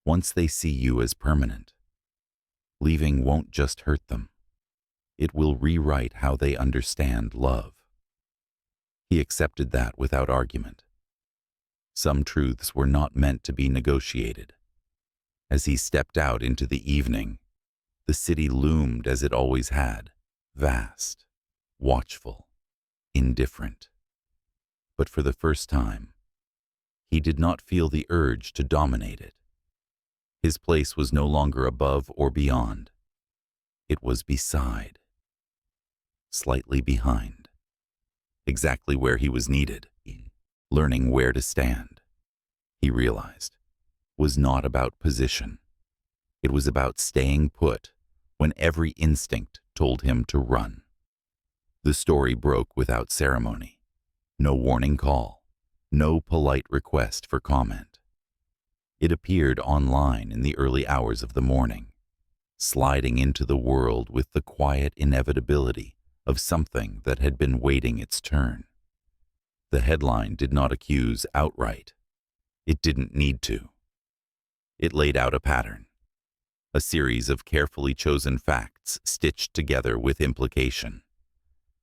"Once they see you as permanent, Leaving won't just hurt them. It will rewrite how they understand love. He accepted that without argument. Some truths were not meant to be negotiated. As he stepped out into the evening, the city loomed as it always had, vast, watchful, indifferent. But for the first time, he did not feel the urge to dominate it. His place was no longer above or beyond. It was beside, slightly behind, exactly where he was needed. Learning where to stand, he realized, was not about position. It was about staying put when every instinct told him to run. The story broke without ceremony. No warning call, no polite request for comment. It appeared online in the early hours of the morning, sliding into the world with the quiet inevitability of something that had been waiting its turn. The headline did not accuse outright. It didn't need to. It laid out a pattern, a series of carefully chosen facts stitched together with implication.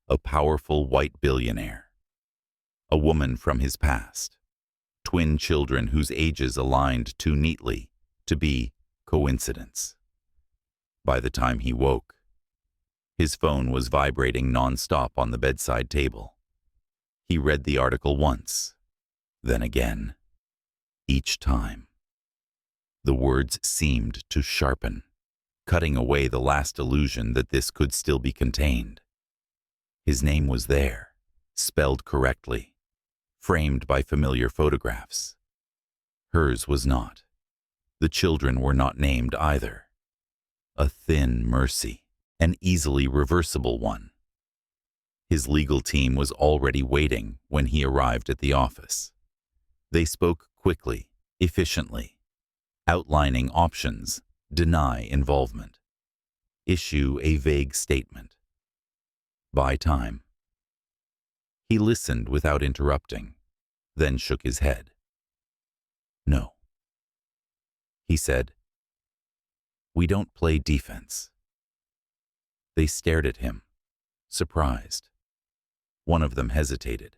A powerful white billionaire, a woman from his past, twin children whose ages aligned too neatly to be coincidence. By the time he woke, his phone was vibrating nonstop on the bedside table. He read the article once, then again. Each time, the words seemed to sharpen, cutting away the last illusion that this could still be contained. His name was there, spelled correctly, framed by familiar photographs. Hers was not. The children were not named either. A thin mercy, an easily reversible one. His legal team was already waiting when he arrived at the office. They spoke quickly, efficiently, outlining options, deny involvement, issue a vague statement. Buy time. He listened without interrupting, then shook his head. No. He said, "We don't play defense." They stared at him, surprised. One of them hesitated.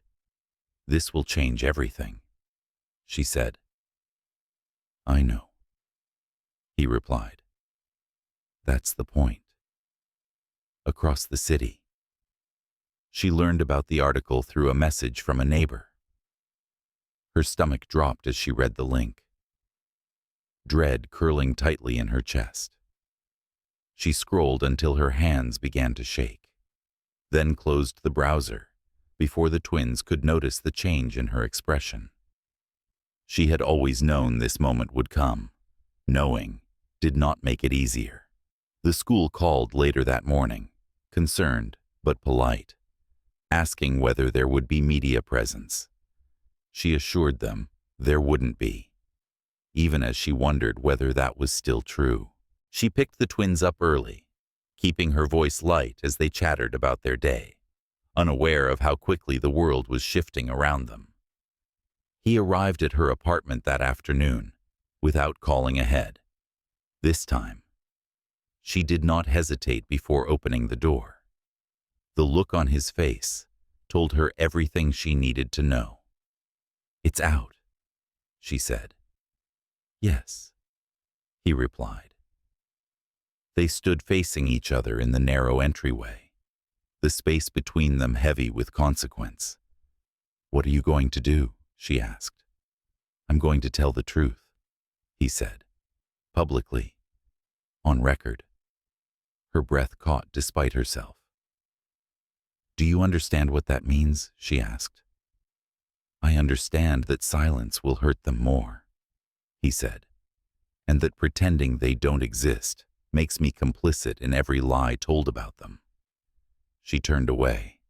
"This will change everything," she said. "I know," he replied. "That's the point." Across the city, she learned about the article through a message from a neighbor. Her stomach dropped as she read the link, dread curling tightly in her chest. She scrolled until her hands began to shake, then closed the browser before the twins could notice the change in her expression. She had always known this moment would come. Knowing did not make it easier. The school called later that morning, concerned but polite, asking whether there would be media presence. She assured them there wouldn't be, even as she wondered whether that was still true. She picked the twins up early, keeping her voice light as they chattered about their day, unaware of how quickly the world was shifting around them. He arrived at her apartment that afternoon, without calling ahead. This time, she did not hesitate before opening the door. The look on his face told her everything she needed to know. "It's out," she said. "Yes," he replied. They stood facing each other in the narrow entryway, the space between them heavy with consequence. "What are you going to do?" she asked. "I'm going to tell the truth," he said, publicly, on record. Her breath caught despite herself. "Do you understand what that means?" she asked. "I understand that silence will hurt them more," he said, "and that pretending they don't exist makes me complicit in every lie told about them." She turned away,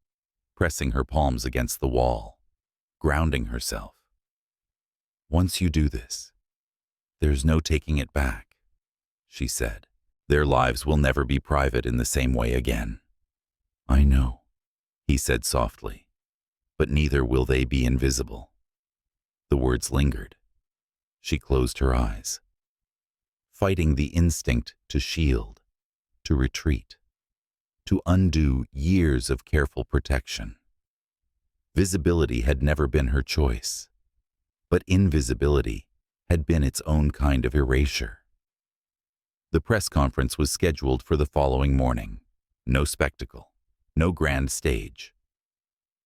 pressing her palms against the wall, grounding herself. "Once you do this, there's no taking it back," she said. "Their lives will never be private in the same way again." "I know," he said softly, "but neither will they be invisible." The words lingered. She closed her eyes, fighting the instinct to shield, to retreat, to undo years of careful protection. Visibility had never been her choice, but invisibility had been its own kind of erasure. The press conference was scheduled for the following morning. No spectacle, no grand stage.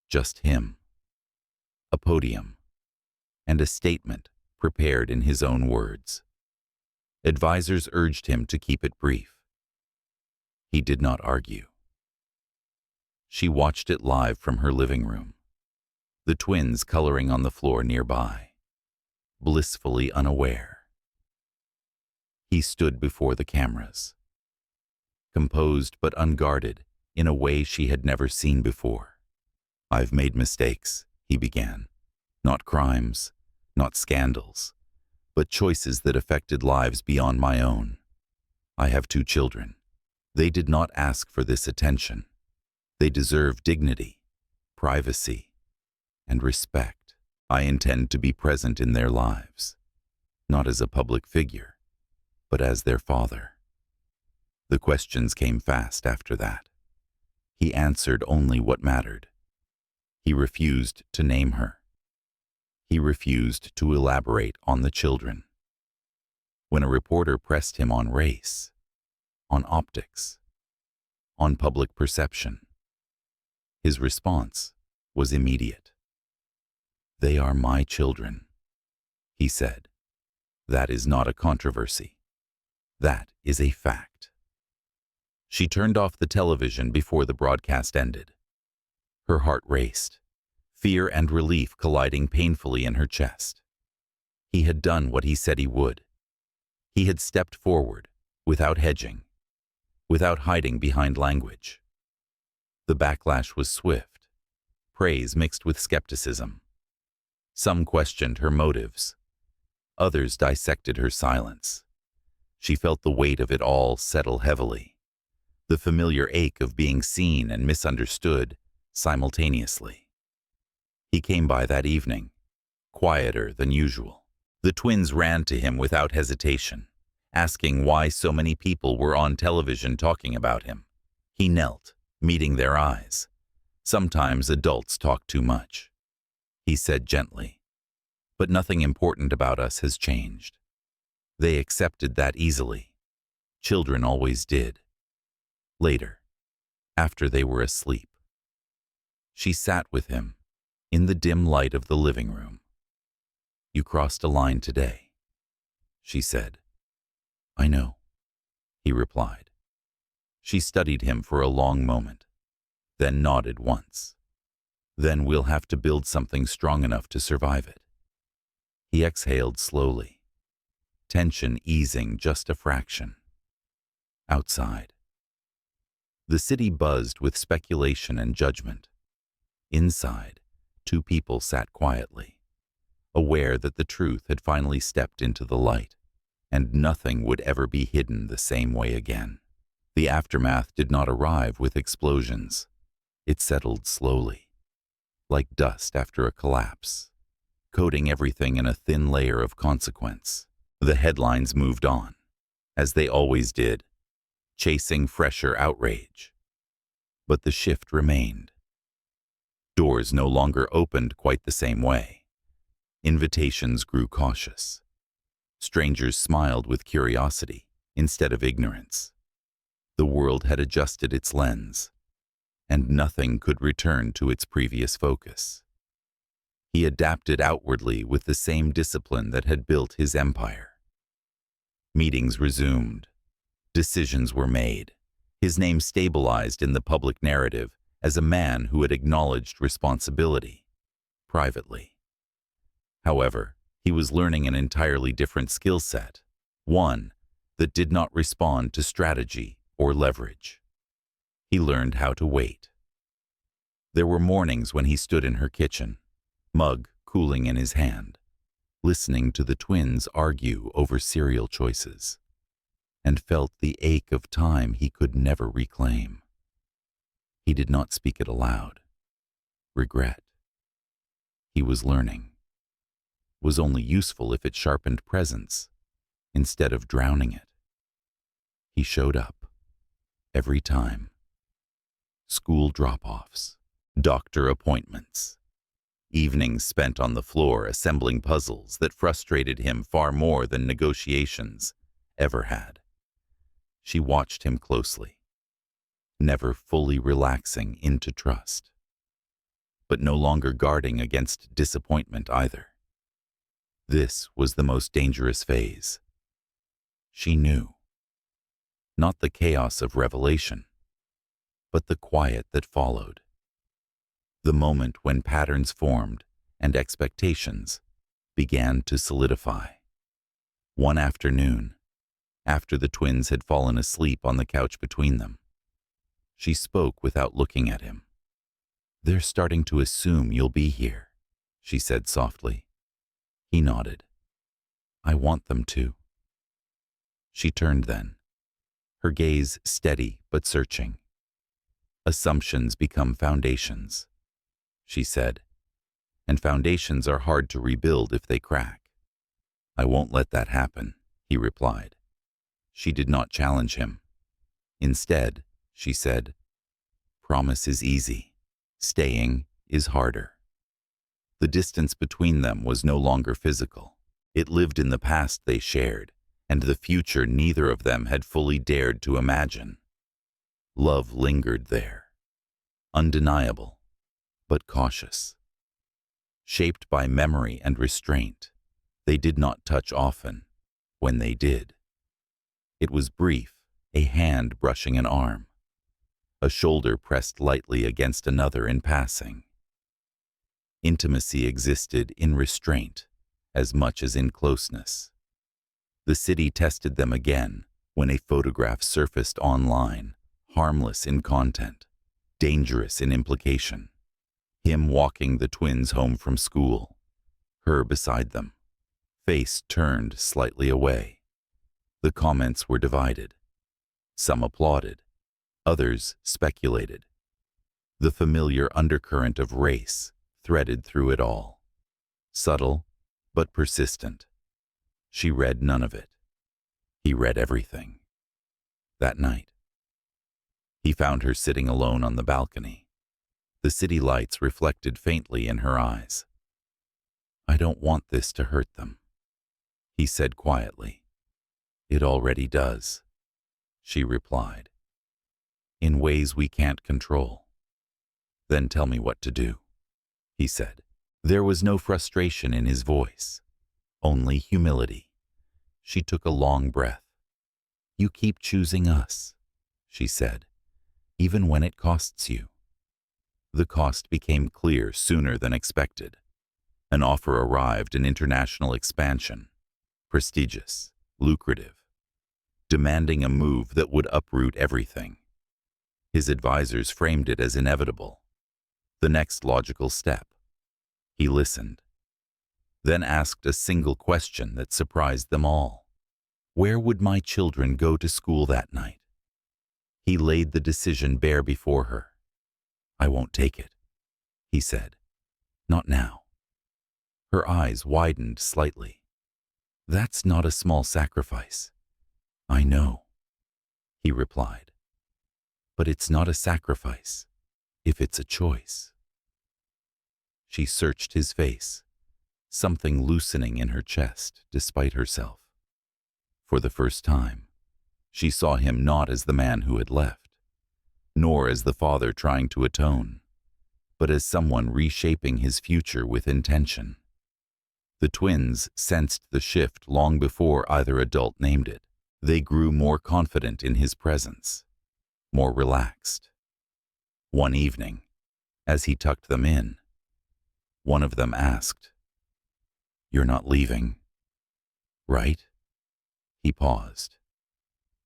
Just him, a podium, and a statement prepared in his own words. Advisors urged him to keep it brief. He did not argue. She watched it live from her living room, the twins coloring on the floor nearby, blissfully unaware. He stood before the cameras, composed but unguarded in a way she had never seen before. "I've made mistakes," he began. "Not crimes, not scandals, but choices that affected lives beyond my own. I have 2 children. They did not ask for this attention. They deserve dignity, privacy, and respect. I intend to be present in their lives, not as a public figure, but as their father." The questions came fast after that. He answered only what mattered. He refused to name her. He refused to elaborate on the children. When a reporter pressed him on race, on optics, on public perception, his response was immediate. "They are my children," he said. "That is not a controversy. That is a fact." She turned off the television before the broadcast ended. Her heart raced, fear and relief colliding painfully in her chest. He had done what he said he would. He had stepped forward, without hedging, without hiding behind language. The backlash was swift, praise mixed with skepticism. Some questioned her motives. Others dissected her silence. She felt the weight of it all settle heavily, the familiar ache of being seen and misunderstood simultaneously. He came by that evening, quieter than usual. The twins ran to him without hesitation, asking why so many people were on television talking about him. He knelt, meeting their eyes. "Sometimes adults talk too much," he said gently. "But nothing important about us has changed." They accepted that easily. Children always did. Later, after they were asleep, she sat with him in the dim light of the living room. "You crossed a line today," she said. "I know," he replied. She studied him for a long moment, then nodded once. "Then we'll have to build something strong enough to survive it." He exhaled slowly, tension easing just a fraction. Outside, the city buzzed with speculation and judgment. Inside, 2 people sat quietly, aware that the truth had finally stepped into the light, and nothing would ever be hidden the same way again. The aftermath did not arrive with explosions. It settled slowly, like dust after a collapse, coating everything in a thin layer of consequence. The headlines moved on, as they always did, chasing fresher outrage. But the shift remained. Doors no longer opened quite the same way. Invitations grew cautious. Strangers smiled with curiosity instead of ignorance. The world had adjusted its lens, and nothing could return to its previous focus. He adapted outwardly with the same discipline that had built his empire. Meetings resumed. Decisions were made. His name stabilized in the public narrative as a man who had acknowledged responsibility, privately. However, he was learning an entirely different skill set, one that did not respond to strategy or leverage. He learned how to wait. There were mornings when he stood in her kitchen, mug cooling in his hand, listening to the twins argue over cereal choices, and felt the ache of time he could never reclaim. He did not speak it aloud. Regret. He was learning. Was only useful if it sharpened presence, instead of drowning it. He showed up, every time. School drop-offs, doctor appointments, evenings spent on the floor assembling puzzles that frustrated him far more than negotiations ever had. She watched him closely, never fully relaxing into trust, but no longer guarding against disappointment either. This was the most dangerous phase. She knew. Not the chaos of revelation, but the quiet that followed. The moment when patterns formed and expectations began to solidify. One afternoon, after the twins had fallen asleep on the couch between them, she spoke without looking at him. "They're starting to assume you'll be here," she said softly. He nodded. "I want them to." She turned then, her gaze steady but searching. "Assumptions become foundations," she said, "and foundations are hard to rebuild if they crack." "I won't let that happen," he replied. She did not challenge him. Instead, she said, "Promise is easy. Staying is harder." The distance between them was no longer physical. It lived in the past they shared, and the future neither of them had fully dared to imagine. Love lingered there, undeniable, but cautious. Shaped by memory and restraint, they did not touch often. When they did, it was brief, a hand brushing an arm, a shoulder pressed lightly against another in passing. Intimacy existed in restraint as much as in closeness. The city tested them again when a photograph surfaced online, harmless in content, dangerous in implication. Him walking the twins home from school, her beside them, face turned slightly away. The comments were divided. Some applauded, others speculated. The familiar undercurrent of race threaded through it all, subtle but persistent. She read none of it. He read everything. That night, he found her sitting alone on the balcony. The city lights reflected faintly in her eyes. "I don't want this to hurt them," he said quietly. "It already does," she replied, "in ways we can't control." "Then tell me what to do," he said. There was no frustration in his voice, only humility. She took a long breath. "You keep choosing us," she said, "even when it costs you." The cost became clear sooner than expected. An offer arrived, an international expansion, prestigious, lucrative, demanding a move that would uproot everything. His advisors framed it as inevitable, the next logical step. He listened, then asked a single question that surprised them all. Where would my children go to school that night? He laid the decision bare before her. "I won't take it," he said. "Not now." Her eyes widened slightly. "That's not a small sacrifice." "I know," he replied. "But it's not a sacrifice if it's a choice." She searched his face, something loosening in her chest despite herself. For the first time, she saw him not as the man who had left, nor as the father trying to atone, but as someone reshaping his future with intention. The twins sensed the shift long before either adult named it. They grew more confident in his presence, more relaxed. One evening, as he tucked them in, one of them asked, "You're not leaving, right?" He paused,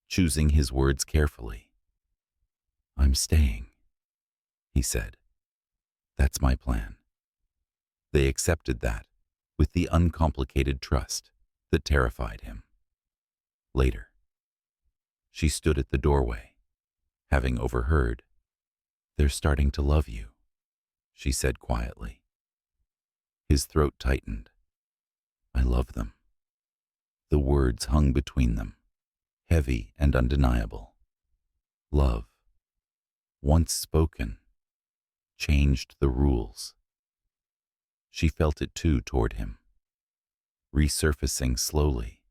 choosing his words carefully. "I'm staying," he said. "That's my plan." They accepted that with the uncomplicated trust that terrified him. Later, she stood at the doorway, having overheard. "They're starting to love you," she said quietly. His throat tightened. "I love them." The words hung between them, heavy and undeniable. Love, once spoken, changed the rules. She felt it too toward him, resurfacing slowly,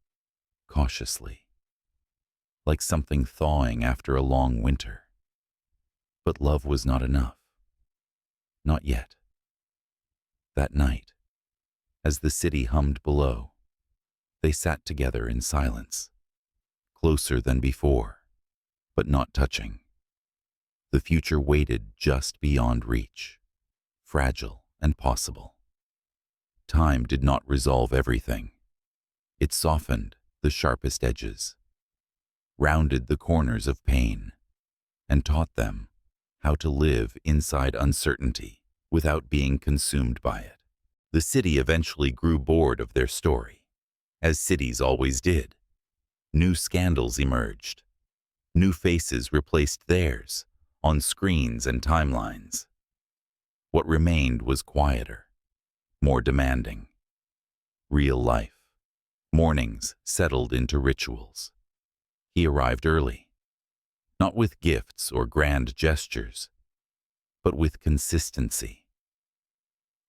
cautiously, like something thawing after a long winter. But love was not enough. Not yet. That night, as the city hummed below, they sat together in silence, closer than before, but not touching. The future waited just beyond reach, fragile and possible. Time did not resolve everything. It softened the sharpest edges, rounded the corners of pain, and taught them how to live inside uncertainty without being consumed by it. The city eventually grew bored of their story, as cities always did. New scandals emerged. New faces replaced theirs on screens and timelines. What remained was quieter, more demanding. Real life. Mornings settled into rituals. He arrived early, not with gifts or grand gestures, but with consistency.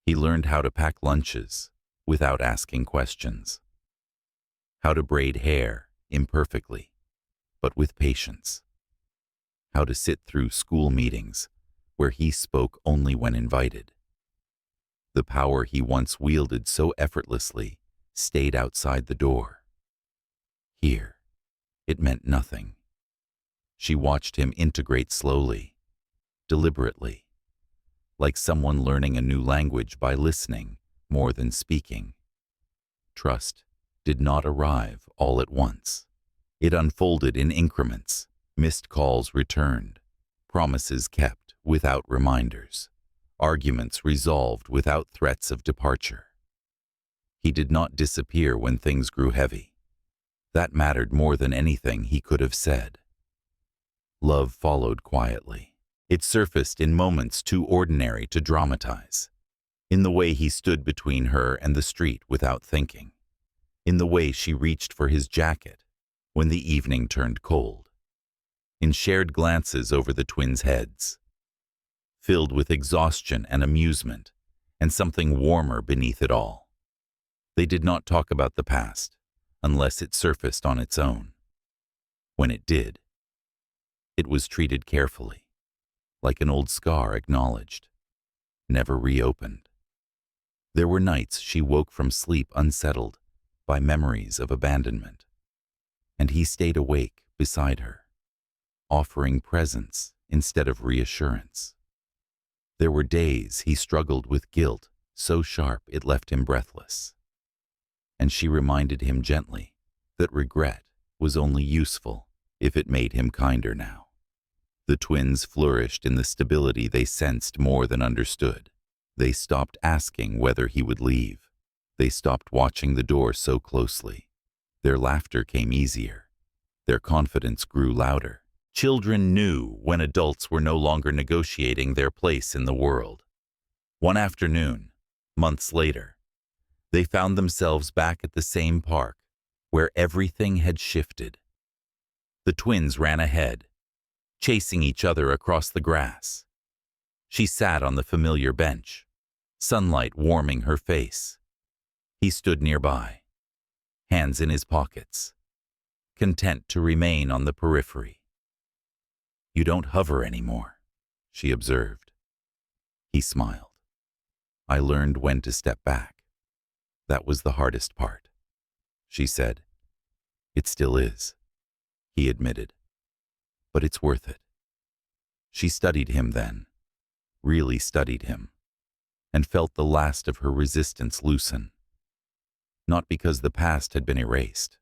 He learned how to pack lunches without asking questions, how to braid hair imperfectly, but with patience, how to sit through school meetings where he spoke only when invited. The power he once wielded so effortlessly stayed outside the door. Here, it meant nothing. She watched him integrate slowly, deliberately, like someone learning a new language by listening more than speaking. Trust did not arrive all at once. It unfolded in increments. Missed calls returned, promises kept without reminders, arguments resolved without threats of departure. He did not disappear when things grew heavy. That mattered more than anything he could have said. Love followed quietly. It surfaced in moments too ordinary to dramatize. In the way he stood between her and the street without thinking. In the way she reached for his jacket when the evening turned cold. In shared glances over the twins' heads, filled with exhaustion and amusement, and something warmer beneath it all. They did not talk about the past, unless it surfaced on its own. When it did, it was treated carefully, like an old scar acknowledged, never reopened. There were nights she woke from sleep unsettled by memories of abandonment, and he stayed awake beside her, offering presence instead of reassurance. There were days he struggled with guilt so sharp it left him breathless, and she reminded him gently that regret was only useful if it made him kinder now. The twins flourished in the stability they sensed more than understood. They stopped asking whether he would leave. They stopped watching the door so closely. Their laughter came easier. Their confidence grew louder. Children knew when adults were no longer negotiating their place in the world. One afternoon, months later, they found themselves back at the same park, where everything had shifted. The twins ran ahead, chasing each other across the grass. She sat on the familiar bench, sunlight warming her face. He stood nearby, hands in his pockets, content to remain on the periphery. "You don't hover anymore," she observed. He smiled. "I learned when to step back. That was the hardest part," she said. "It still is," he admitted. "But it's worth it." She studied him then, really studied him, and felt the last of her resistance loosen. Not because the past had been erased,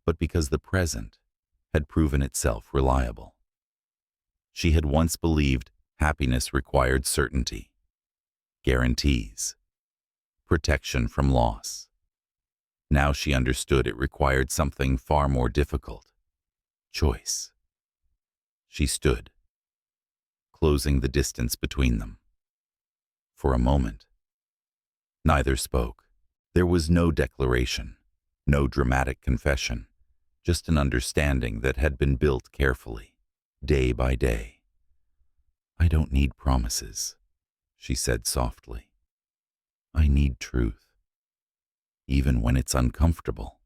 but because the present had proven itself reliable. She had once believed happiness required certainty, guarantees, protection from loss. Now she understood it required something far more difficult: choice. She stood, closing the distance between them. For a moment, neither spoke. There was no declaration, no dramatic confession, just an understanding that had been built carefully. day by day. "I don't need promises," she said softly. "I need truth, even when it's uncomfortable."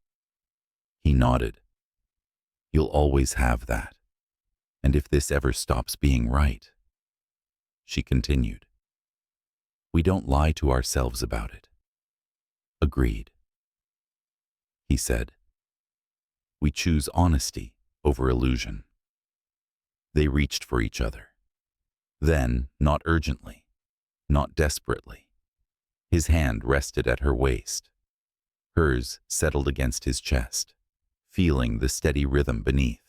He nodded. "You'll always have that. And if this ever stops being right," she continued, "we don't lie to ourselves about it." "Agreed," he said. "We choose honesty over illusion." They reached for each other. Then, not urgently, not desperately, his hand rested at her waist. Hers settled against his chest, feeling the steady rhythm beneath.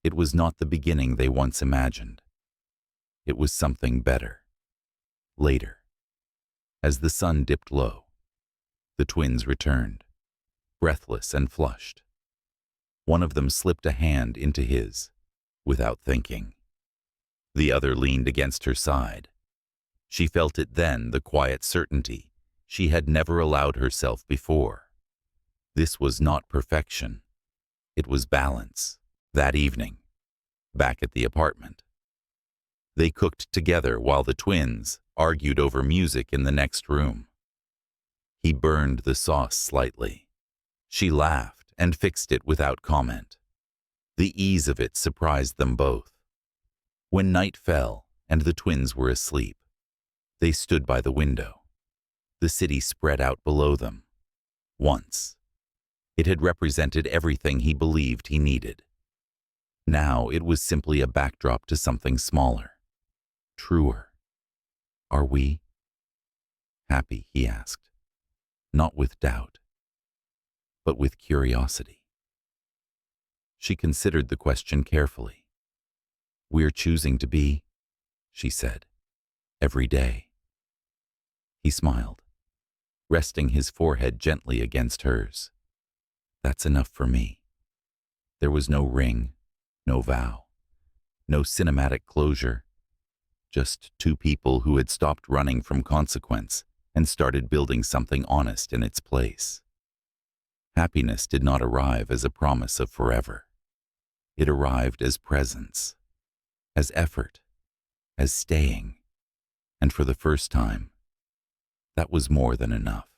It was not the beginning they once imagined. It was something better. Later, as the sun dipped low, the twins returned, breathless and flushed. One of them slipped a hand into his, without thinking. The other leaned against her side. She felt it then, the quiet certainty she had never allowed herself before. This was not perfection. It was balance. That evening, back at the apartment, they cooked together while the twins argued over music in the next room. He burned the sauce slightly. She laughed and fixed it without comment. The ease of it surprised them both. When night fell and the twins were asleep, they stood by the window. The city spread out below them. Once, it had represented everything he believed he needed. Now it was simply a backdrop to something smaller, truer. "Are we happy?" he asked, not with doubt, but with curiosity. She considered the question carefully. "We're choosing to be," she said, "every day." He smiled, resting his forehead gently against hers. "That's enough for me." There was no ring, no vow, no cinematic closure, just two people who had stopped running from consequence and started building something honest in its place. Happiness did not arrive as a promise of forever. It arrived as presence, as effort, as staying, and for the first time, that was more than enough.